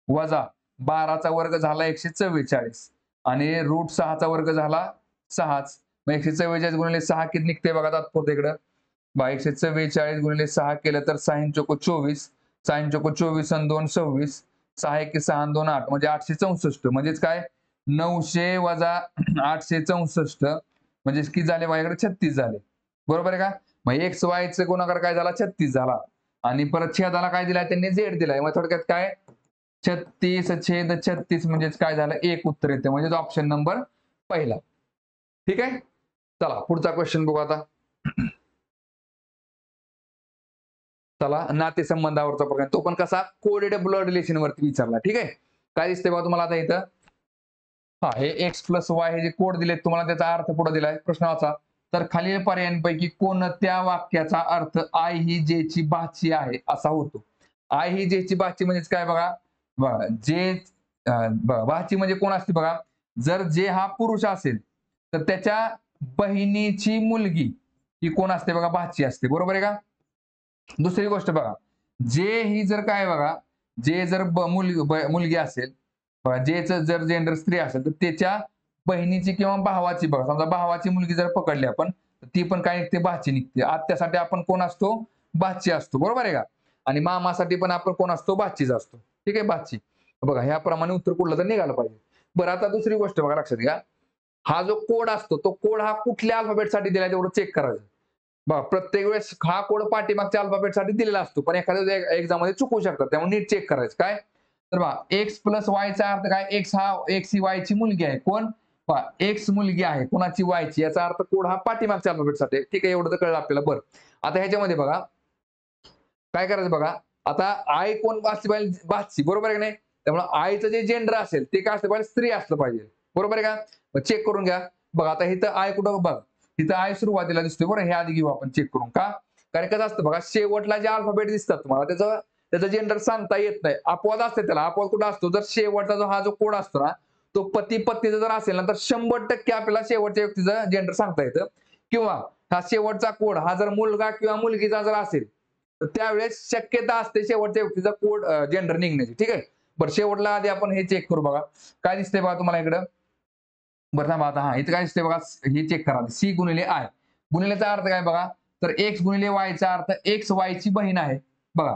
वजा 12 चा वर्ग झाला 144 आणि √6 चा वर्ग झाला 6च मग 144 गुणिले 6 किती निघते बघा तात्पुरते इकडं. 144 गुणिले 6 केलं तर 6 चोको 24, 6 चोको 24 आणि 2 26, 6 1 6 आणि 2 8 म्हणजे 864. म्हणजेच काय 900 वजा 864 म्हणजे किती झाले माझ्याकडे 36 झाले. बरोबर आहे का? मग एक्स वायचं गुणाकार काय झाला 36 झाला. आणि परत छेदाला काय दिलाय त्यांनी झेड दिलाय. मग थोडक्यात काय 36 छेद 36 म्हणजेच काय झालं 1 उत्तर येते. म्हणजे ऑप्शन नंबर पहिला. ठीक आहे. चला पुढचा क्वेश्चन बघू आता. चला नातेसंबंधावरचा प्रकार तो पण कसा कोडेड ब्लड रिलेशन वरती विचारला. ठीक आहे. काय दिसतंय बघा तुम्हाला आता इथं. हा हे एक्स प्लस वाय हे जे कोड दिलेत तुम्हाला त्याचा अर्थ पुढे दिलाय. प्रश्न वाचा. तर खालील पर्यायांपैकी कोणत्या वाक्याचा अर्थ आय ही जेची भाची आहे असा होतो. आय ही जेची भाची म्हणजेच काय बघा. बघा जे भाची म्हणजे कोण असते बघा. जर जे हा पुरुष असेल तर त्याच्या बहिणीची मुलगी ही कोण असते बघा भाची असते. बरोबर आहे का? दुसरी गोष्ट बघा. जे ही जर काय बघा जे जर मुलगी असेल बघा जेचं जर जेंडर स्त्री असेल तर त्याच्या बहिणीची किंवा भावाची बघा समजा भावाची मुलगी जर पकडली आपण तर ती पण काय निघते भाची निघते. आत्यासाठी आपण कोण असतो भाची असतो. बरोबर आहे का? आणि मामासाठी पण आपण कोण असतो भाचीच असतो. ठीक आहे भाची. बघा ह्याप्रमाणे उत्तर कुठलं तर निघालं पाहिजे. बरं आता दुसरी गोष्ट बघा लक्षात घ्या. हा जो कोड असतो तो कोड हा कुठल्या अल्फाबेटसाठी दिलाय तेवढं चेक करायचं. बघा प्रत्येक वेळेस हा कोड पाठीमागच्या अल्फाबेटसाठी दिलेला असतो पण एखाद्या एक्झाम मध्ये चुकू शकतात त्यामुळे नीट चेक करायचं. काय तर बघा एक्स प्लस वायचा अर्थ काय एक्स ही वायची मुलगी आहे. कोण एक्स मुलगी आहे कोणाची वायची याचा अर्थ कोड हा पाठीमागच्या अल्फाबेटसाठी. ठीक आहे एवढं तर कळलं आपल्याला. बरं आता ह्याच्यामध्ये बघा काय करायचं बघा. आता आय कोण असली पाहिजे भाची. बरोबर आहे की नाही? त्यामुळे आयचं जे जेंडर असेल ते काय असलं पाहिजे स्त्री असलं पाहिजे. बरोबर आहे का? चेक करून घ्या. बघा आता इथं आय कुठं बघा तिथं आय सुरुवातीला दिसतोय. बरं हे आधी घेऊ आपण चेक करून. का कारण कसं असतं बघा शेवटला जे अल्फाबेट दिसतात तुम्हाला त्याचं जेंडर सांगता येत नाही. अपवाद असते त्याला. अपवाद कुठं असतो जर शेवटचा हा जो कोड असतो ना तो पती पत्नीचा जर असेल ना तर 100% आपल्याला शेवटच्या व्यक्तीचं जेंडर सांगता येतं. किंवा हा शेवटचा कोड हा जर मुलगा किंवा मुलगीचा जर असेल तर त्यावेळेस शक्यता असते शेवटच्या व्यक्तीचा कोड जेंडर निघण्याची. ठीक आहे. बरं शेवटला आधी आपण हे चेक करू बघा. काय दिसतंय बघा तुम्हाला इकडं. बरं थांबा आता हा इथं काय दिसतंय बघा हे चेक करा. सी गुणिले आय गुणिलेचा अर्थ काय बघा. तर एक्स गुणिले वायचा अर्थ एक्स वायची बहीण आहे. बघा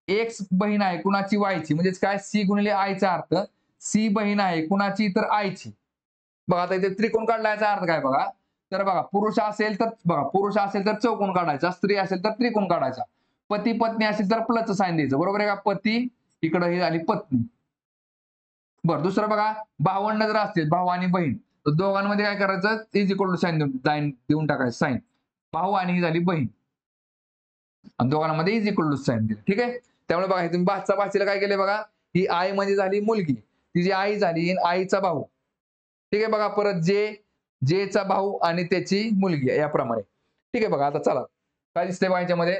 एक्स बहीण आहे कुणाची वायची म्हणजेच काय सी गुणिले आयचा अर्थ सी बहीण आहे कुणाची तर आयची. बघा आता इथे त्रिकोण काढला याचा अर्थ काय बघा. तर बघा पुरुष असेल तर बघा पुरुष असेल तर चौकोन काढायचा. स्त्री असेल तर त्रिकोण काढायचा. पती पत्नी असेल तर प्लसचं साइन द्यायचं. बरोबर आहे का? पती इकडं ही झाली पत्नी. बरं दुसरं बघा भावंड जर असतील भाऊ आणि बहीण तर दोघांमध्ये काय करायचं इज इक्वल टू साइन देऊन टाकायचं साइन. भाऊ आणि ही झाली बहीण आणि दोघांमध्ये इज इक्वल टू साइन दिलं. ठीक आहे. त्यामुळे बघा तुम्ही भाचा भाचीला काय केलंय बघा ही आई मध्ये झाली मुलगी तिची आई झाली आईचा भाऊ. ठीक आहे. बघा परत जेचा भाऊ आणि त्याची मुलगी याप्रमाणे. ठीक आहे. बघा आता चला काय दिसतंय बघा याच्यामध्ये.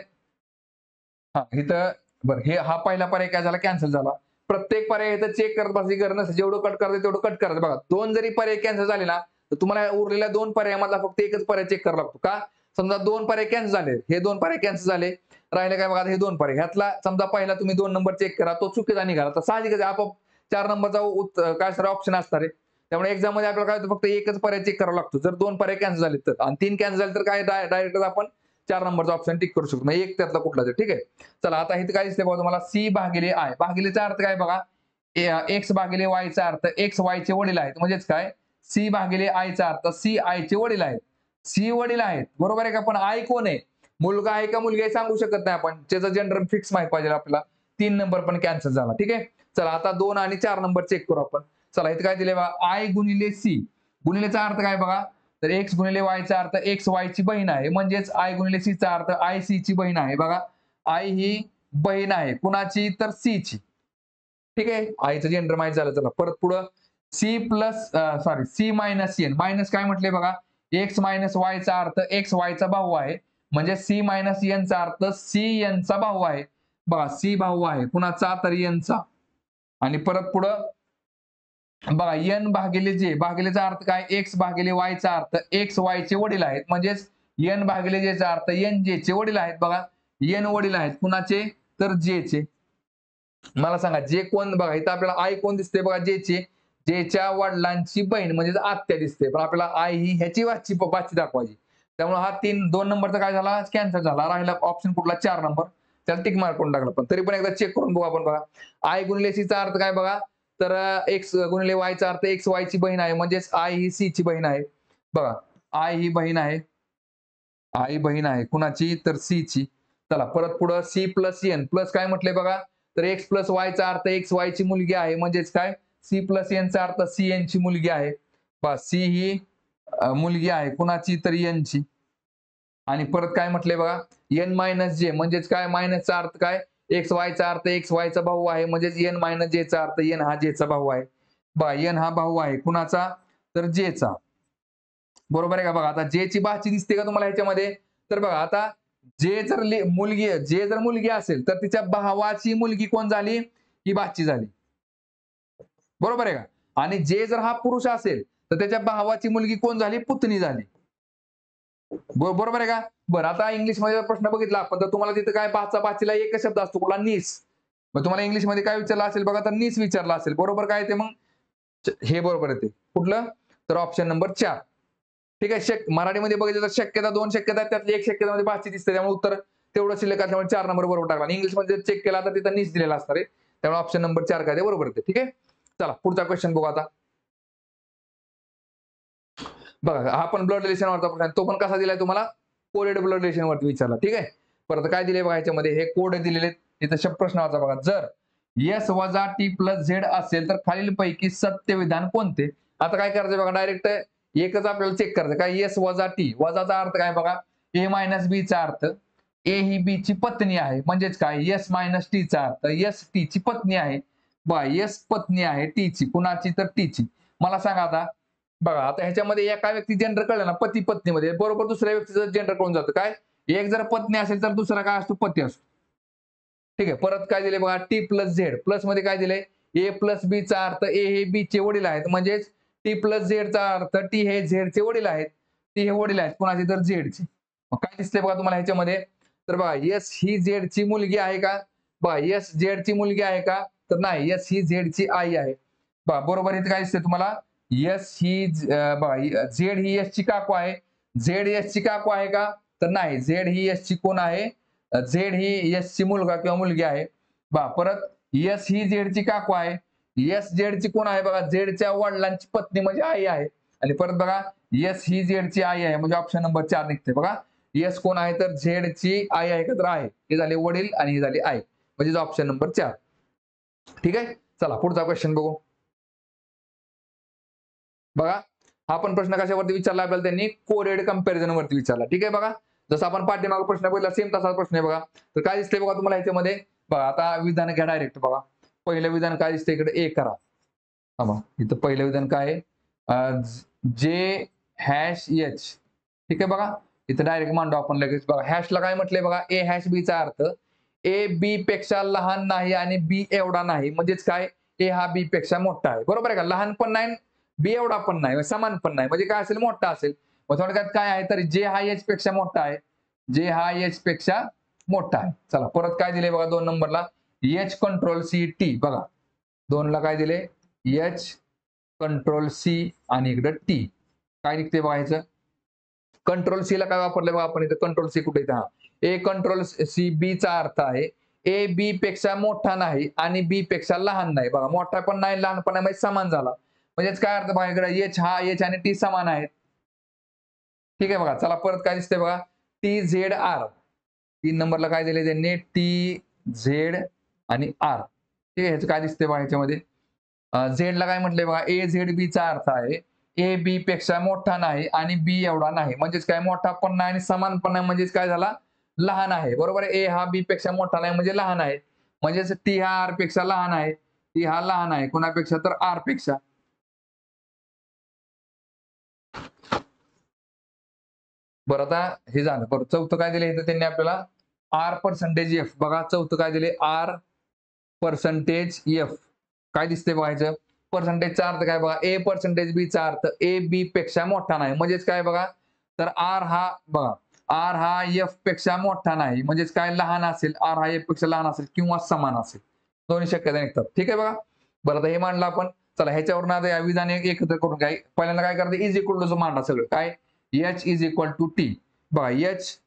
हा इथं बरं हे हा पहिला पर्याय काय झाला कॅन्सल झाला. प्रत्येक पर्याय इथं चेक करत बसायची गरज नसते. जेवढं कट करायचं तेवढं कट करायचं. बघा दोन जरी पर्याय कॅन्सल झाले ना तर तुम्हाला उरलेल्या दोन पर्यायामधला फक्त एकच पर्याय चेक करावा लागतो. का समजा दोन पर्याय कॅन्सल झाले हे दोन पर्याय कॅन्सल झाले राहिले काय बघा हे दोन पर्याय ह्यातला समजा पहिला तुम्ही 2 नंबर चेक करा तो चुकीचा निघाला तर साहजिकच आपोआप 4 नंबरचा काय सर ऑप्शन असणार आहे. त्यामुळे एक्झाम मध्ये आपल्याला काय होतं फक्त एकच पर्याय चेक करावा लागतो. जर दोन पर्याय कॅन्सल झाले तर आणि 3 कॅन्सल झाले तर काय डायरेक्ट आपण 4 नंबरचा ऑप्शन टिक करू शकतो. म्हणजे एक त्यातला कुठला तरी. ठीक आहे. चला आता इथे काय दिसतंय बघा तुम्हाला सी भागिले आय भागिलेचा अर्थ काय बघा. एक्स भागिले वायचा अर्थ एक्स वायचे वडील आहेत म्हणजेच काय सी भागिले आयचा अर्थ सी आयचे वडील आहेत. सी वडील आहेत बरोबर आहे का. पण आय कोण आहे मुलगा आहे का मुलगी आहे सांगू शकत नाही आपण. त्याचं जेंडर फिक्स माहित पाहिजे आपल्याला. 3 नंबर पण कॅन्सल झाला. ठीक आहे. चला आता 2 आणि 4 नंबर चेक करू आपण. चला इथे काय दिले बघा आय गुणिले सी गुणिलेचा अर्थ काय बघा. तर एक्स गुणिले वायचा अर्थ एक्स वायची बहीण आहे म्हणजेच आय गुणिले सी चा अर्थ आय सी ची बहीण आहे. बघा आय ही बहीण आहे कुणाची तर सी ची. ठीक आहे. आईचं जेंडर माहित झालं. चला परत पुढं C plus sorry C minus N minus काय म्हटले बघा एक्स मायनस वायचा अर्थ एक्स वायचा भाऊ आहे म्हणजे सी मायनस एन चा अर्थ सी एन चा भाऊ आहे. बघा सी भाऊ आहे कुणाचा तर एन चा. आणि परत पुढं बघा एन भागिले जे भागिलेचा अर्थ काय एक्स भागिले वायचा अर्थ एक्स वायचे वडील आहेत म्हणजेच एन भागिले जेचा अर्थ एन जे चे वडील आहेत. बघा एन वडील आहेत कुणाचे तर जे चे. मला सांगा जे कोण बघा इथं आपल्याला आय कोण दिसते बघा जे चे जेच्या वडिलांची बहीण म्हणजे आत्या दिसते, पण आपल्याला आई ही ह्याची बाची दाखवायची. त्यामुळे हा 2 नंबरचा काय झाला, कॅन्सल झाला. राहिला ऑप्शन कुठला 4 नंबर, त्याला टिक मार्क करून टाकला. पण तरी पण एकदा चेक करून बघू आपण. बघा आय गुणिले सी चा अर्थ काय बघा, तर एक्स गुणिले वाय चा अर्थ एक्स वाय ची बहीण आहे, म्हणजेच आय ही सी ची बहीण आहे. बघा आय ही बहीण आहे, आई बहीण आहे कुणाची, तर सी ची. चला परत पुढं सी प्लस एन प्लस काय म्हटले बघा, तर एक्स प्लस वाय चा अर्थ एक्स वाय ची मुलगी आहे, म्हणजेच काय सी प्लस एन चा अर्थ सी एन ची मुलगी आहे. बस सी ही मुलगी आहे कुणाची, तर एन ची. आणि परत काय म्हटले बघा, एन मायनस जे म्हणजेच काय, मायनसचा अर्थ काय, एक्स वाय चा अर्थ एक्स वाय चा भाऊ आहे, म्हणजेच एन मायनस जे चा अर्थ एन हा जे चा भाऊ आहे. बघा एन हा भाऊ आहे कुणाचा, तर जे चा. बरोबर आहे का. बघा आता जे ची भाची दिसते का तुम्हाला ह्याच्यामध्ये, तर बघा आता जे जर मुलगी असेल तर तिच्या भावाची मुलगी कोण झाली, ही भाची झाली. बरोबर आहे का. आणि जे जर हा पुरुष असेल तर त्याच्या भावाची मुलगी कोण झाली, पुतणी झाली. बरोबर आहे का. बरं आता इंग्लिश मध्ये प्रश्न बघितला आपण, तर तुम्हाला तिथे काय भाचीला एक शब्द असतो कुठला, नीस. मग तुम्हाला इंग्लिश मध्ये काय विचारलं असेल बघा, तर नीस विचारला असेल. बरोबर काय ते मग हे बरोबर आहे ते कुठलं, तर ऑप्शन नंबर 4. ठीक आहे. मराठीमध्ये बघितलं तर शक्यता 2 शक्यता आहेत, त्यातली एक शक्यतामध्ये भाची दिसते, त्यामुळे उत्तर तेवढं शिल्लक असल्यामुळे 4 नंबर बरोबर टाकला. आणि इंग्लिश मध्ये चेक केला तर तिथं नीस दिलेला असणार आहे, त्यामुळे ऑप्शन नंबर 4 काय ते बरोबर आहे. ठीक आहे. चला पुढचा क्वेश्चन बघू आता. बघा हा पण ब्लड रिलेशनवरचा प्रश्न, तो पण कसा दिलाय तुम्हाला, कोडेड ब्लड रिलेशन वरती विचारला. ठीक आहे. परत काय दिले बघा याच्यामध्ये, हे कोड दिलेले इथं प्रश्नाचा बघा, जर एस वजा टी प्लस झेड असेल तर खालीलपैकी सत्य विधान कोणते. आता काय करायचं बघा, डायरेक्ट एकच आपल्याला चेक करायचं काय, एस वजा टी, वजाचा अर्थ काय बघा, ए मायनस बी चा अर्थ ए ही बी ची पत्नी आहे, म्हणजेच काय एस मायनस टी चा अर्थ एस टी ची पत्नी आहे. बघा एस पत्नी आहे टी ची, कुणाची, तर टी ची. मला सांगा आता, बघा आता ह्याच्यामध्ये एका व्यक्ती जेंडर कळलं ना, पती पत्नीमध्ये, बरोबर दुसऱ्या व्यक्तीचं जेंडर कळून जातं. काय, एक जर पत्नी असेल तर दुसरा काय असतो, पती असतो. ठीक आहे. परत काय दिले बघा, टी प्लस झेड, प्लस मध्ये काय दिले, ए प्लस बी चा अर्थ ए हे बी चे वडील आहेत, म्हणजेच टी प्लस झेड चा अर्थ टी हे झेड चे वडील आहेत. टी हे वडील आहेत कोणाचे, तर झेड चे. मग काय दिसतंय बघा तुम्हाला ह्याच्यामध्ये, तर बघा एस ही झेड ची मुलगी आहे का, बघा एस झेड ची मुलगी आहे का, तर नाही, एस ही झेड ची आई आहे. बघा बरोबर इथे काय दिसतंय तुम्हाला, एस ही बघा झेड ही एस ची काकू आहे. झेड एस ची काकू आहे का, तर नाही, झेड ही एस ची कोण आहे, झेड ही एस ची मुलगा किंवा मुलगी आहे. बघा परत एस ही झेड ची काकू आहे. एस झेड ची कोण आहे बघा, झेडच्या वडिलांची पत्नी म्हणजे आई आहे. आणि परत बघा एस ही झेड ची आई आहे, म्हणजे ऑप्शन नंबर 4 निघते. बघा एस कोण आहे, तर झेड ची आई आहे का, तर आहे. हे झाले वडील आणि हे झाली आई, म्हणजे ऑप्शन नंबर 4. ठीक आहे. चला पुढचा क्वेश्चन बघू. बघा हा पण प्रश्न कशावरती विचारला आपल्याला, त्यांनी कोरेड कंपॅरिझन वरती विचारला. ठीक आहे. बघा जसं आपण पाठीमागे प्रश्न बघितला सेम तसाच प्रश्न आहे. बघा तर काय दिसतंय बघा तुम्हाला ह्याच्यामध्ये, बघा आता विधान घ्या डायरेक्ट. बघा पहिलं विधान काय दिसतंय इकडे, ए करा. बघा इथं पहिलं विधान काय आहे, जे हॅश एच. ठीक आहे. बघा इथं डायरेक्ट मांडू आपण लगेच. बघा हॅशला काय म्हटलंय बघा, ए हॅश बी चा अर्थ ए बी पेक्षा लहान नाही आणि बी एवढा नाही, म्हणजेच काय, ए हा बी पेक्षा मोठा आहे. बरोबर आहे का, लहान पण नाही बी एवढा पण नाही, समान पण नाही, म्हणजे काय असेल, मोठा असेल. मग थोडक्यात काय आहे, तर जे हा एच पेक्षा मोठा आहे, जे हा एच पेक्षा मोठा आहे. चला परत काय दिले बघा 2 नंबरला, एच कंट्रोल सी टी. बघा 2 ला काय दिले, एच कंट्रोल सी आणि इकडे टी. काय निघते बघा ह्याचं, कंट्रोल सी ला काय वापरलं बघा आपण इथं, कंट्रोल सी कुठे इथं, हा ए कंट्रोल सी बी चा अर्थ आहे ए बी पेक्षा मोठा नाही आणि बी पेक्षा लहान नाही. बघा मोठा पण नाही लहान पण नाही, म्हणजे समान झाला. म्हणजेच काय अर्थ बघा इकडे, एच हा एच आणि टी समान आहेत. ठीक आहे. बघा चला परत काय दिसतंय बघा, टी झेड आर. 3 नंबरला काय दिले त्यांनी, टी झेड आणि आर. ठीक आहे. ह्याचं काय दिसतंय बघा ह्याच्यामध्ये, झेड ला काय म्हटलंय बघा, ए झेड बी चा अर्थ आहे ए बी पेक्षा मोठा नाही आणि बी एवढा नाही, म्हणजेच काय, मोठा पण नाही आणि समान पण नाही, म्हणजेच काय झाला, लहान आहे. बरोबर आहे. ए हा बी पेक्षा मोठा नाही म्हणजे लहान आहे, म्हणजेच टी हा आर पेक्षा लहान आहे. टी हा लहान आहे कोणापेक्षा, तर आर पेक्षा. बरं आता हे झालं. बरं चौथं काय दिले इथं त्यांनी आपल्याला, आर पर्सेंटेज एफ. बघा चौथं काय दिले, आर पर्सेंटेज एफ. काय दिसते बघायचं, पर्सेंटेजचा अर्थ काय बघा, ए पर्सेंटेज बी चा अर्थ ए बी पेक्षा मोठा नाही, म्हणजेच काय बघा, तर आर हा बघा, आर हा एफ पेक्षा मोठा नाही, म्हणजेच काय, लहान असेल, आर हा एफ पेक्षा लहान असेल किंवा समान असेल, दोन्ही शक्यता निघतात. ठीक आहे. बघा बरं आता हे मांडलं आपण. चला ह्याच्यावरून आता या विधाने एकत्र करून काय पहिल्यांदा काय करते इज इक्वल टू मांडा सगळं काय H is equal to T बघा H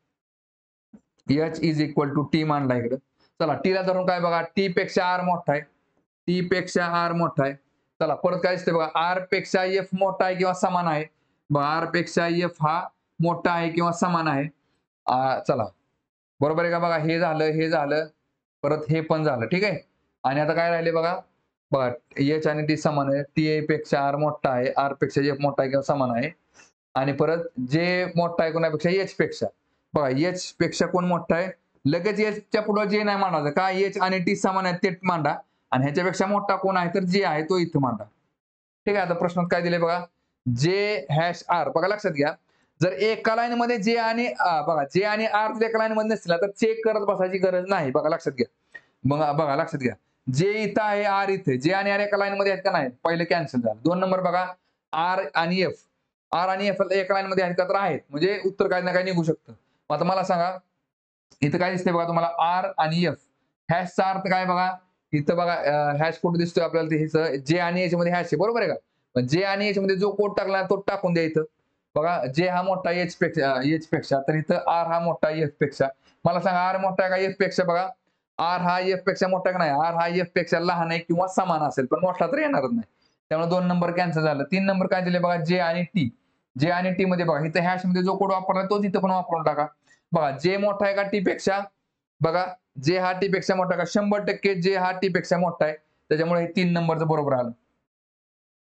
is equal to T मांडला इकडं चला टीला धरून काय बघा टी पेक्षा आर मोठा आहे टी पेक्षा आर मोठा आहे चला परत काय दिसते बघा आर पेक्षा एफ मोठा आहे किंवा समान आहे बघा आर पेक्षा एफ हा मोठा आहे किंवा समान आहे चला बरोबर आहे का बघा हे झालं परत हे पण झालं ठीक आहे आणि आता काय राहिले बघा बघा एच आणि टी समान आहे टी पेक्षा आर मोठा आहे आर पेक्षा एफ मोठा आहे किंवा समान आहे आणि परत जे मोठा आहे कोणापेक्षा एच पेक्षा बघा एच पेक्षा कोण मोठा आहे लगेच एचच्या पुढे जे नाही मांडायचं का एच आणि टी समान आहे ते मांडा आणि ह्याच्यापेक्षा मोठा कोण आहे तर जे आहे तो इथं मांडा ठीक आहे आता प्रश्नात काय दिले बघा जे हॅश आर बघा लक्षात घ्या जर एका लाईन मध्ये जे आणि बघा जे आणि आर जर एका लाईन मध्ये नसतील तर चेक करत बसायची गरज नाही बघा लक्षात घ्या मग बघा लक्षात घ्या जे इथं आहे आर इथे जे आणि आर एका लाईन मध्ये आहेत का नाही पहिले कॅन्सल झालं 2 नंबर बघा आर आणि एफ एका लाईन मध्ये आहेत का तर आहेत म्हणजे उत्तर काय ना काय निघू शकतं आता मला सांगा इथं काय दिसतंय बघा तुम्हाला आर आणि एफ हॅशचा अर्थ काय बघा इथं बघा हॅश कोड दिसतोय आपल्याला ते जे आणि एच मध्ये हॅश आहे बरोबर आहे का जे आणि एच मध्ये जो कोड टाकला तो टाकून द्या इथं बघा जे हा मोठा एच पेक्षा तर इथं आर हा मोठा एफ पेक्षा मला सांगा आर मोठा आहे का एफ पेक्षा बघा आर हा एफ पेक्षा मोठा का नाही आर हा एफ पेक्षा लहान आहे किंवा समान असेल पण मोठा तर येणारच नाही त्यामुळे 2 नंबर कॅन्सल झालं 3 नंबर काय दिले बघा जे आणि टी मध्ये बघा इथं हॅश मध्ये जो कोड वापरला तोच इथं पण वापरून टाका बघा जे मोठा आहे का टी पेक्षा बघा जे हा टी पेक्षा मोठा का 100% जे हा टी पेक्षा मोठा आहे त्याच्यामुळे हे 3 नंबरचं बरोबर आलं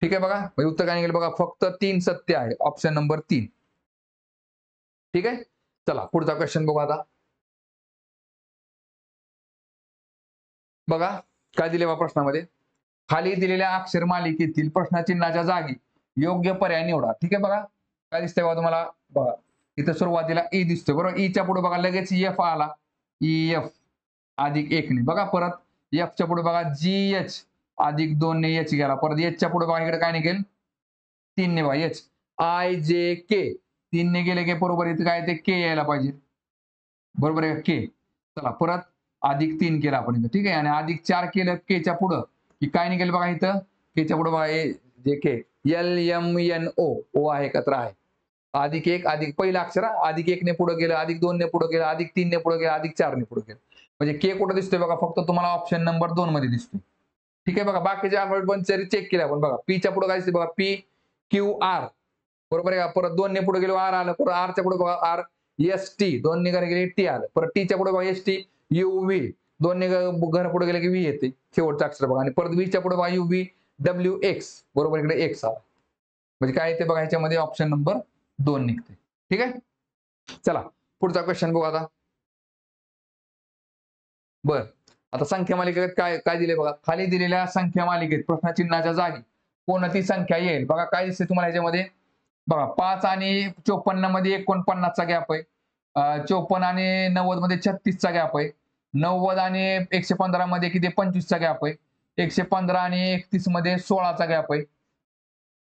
ठीक आहे बघा उत्तर काय निघेल बघा फक्त 3 सत्य आहे ऑप्शन नंबर 3 ठीक आहे चला पुढचा क्वेश्चन बघू आता बघा काय दिले बा प्रश्नामध्ये खाली दिलेल्या अक्षर मालिकेतील प्रश्नचिन्हाच्या जागी योग्य पर्याय निवडा ठीक आहे बघा काय दिसतंय बघा तुम्हाला बघा इथं सुरुवातीला ई दिसतोय बरोबर ईच्या पुढे बघा लगेच एफ आला एफ अधिक 1 ने बघा परत एफच्या पुढे बघा जी एच अधिक 2 ने एच गेला परत एचच्या पुढे बघा इकडे काय निघेल 3 ने बघा एच आय जे के 3 ने गेले की बरोबर इथं काय ते के यायला पाहिजे बरोबर आहे के चला परत अधिक 3 केला आपण इथं ठीक आहे आणि अधिक 4 केलं केच्या पुढं की काय निघेल बघा इथं केच्या पुढे बघा जे के LMNO ओ आहे एकत्र आहे अधिक 1 अधिक पहिलं अक्षर अधिक 1 ने पुढे गेलं अधिक 2 ने पुढे गेलं अधिक 3 ने पुढे गेलं अधिक 4 ने पुढे गेलं म्हणजे के कुठं दिसतोय बघा फक्त तुम्हाला ऑप्शन नंबर 2 मध्ये दिसतोय ठीक आहे बघा बाकीचे अल्फाबेट पण चेक केले आपण बघा पी च्या पुढे काय दिसते बघा पी क्यू आर बरोबर आहे का परत 2 ने पुढे गेलो आर आलं परत आर च्या पुढे बघा आर एस टी 2 ने घरी गेले टी आलं परत टी च्या पुढे बघा एस टी यू व्ही 2 ने घर पुढे गेले की व्ही येते शेवटचं अक्षर बघा आणि परत व्ही च्या पुढे बघा यू व्ही डब्ल्यू एक्स बरोबर इकडे एक्स आला म्हणजे काय येते बघा ह्याच्यामध्ये ऑप्शन नंबर 2 निघते ठीक आहे चला पुढचा क्वेश्चन बघू आता बर आता संख्या मालिकेत काय काय दिले बघा खाली दिलेल्या संख्या मालिकेत प्रश्नचिन्हाच्या जागी कोणती संख्या येईल बघा काय दिसते तुम्हाला ह्याच्यामध्ये बघा 5 आणि 54 मध्ये 49 चा गॅप आहे 54 आणि 90 मध्ये 36 चा गॅप आहे 90 आणि 115 मध्ये किती 25 चा गॅप आहे 115 आणि 31 मध्ये 16 चा गॅप आहे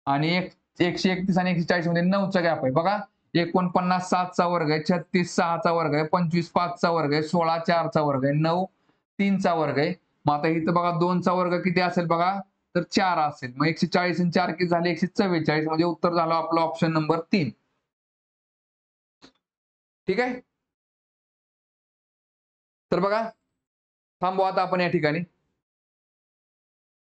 आणि 131 आणि 140 मध्ये 9 चा गॅप आहे बघा 49 7 चा वर्ग आहे 36 6 चा वर्ग आहे 25 5 चा वर्ग आहे 16 4 चा वर्ग आहे 9 3 चा वर्ग आहे मग आता इथं बघा 2 चा वर्ग किती असेल बघा तर 4 असेल मग 140 आणि 4 किती झाले 144 म्हणजे उत्तर झालं आपलं ऑप्शन नंबर 3 ठीक आहे तर बघा थांबू आता आपण या ठिकाणी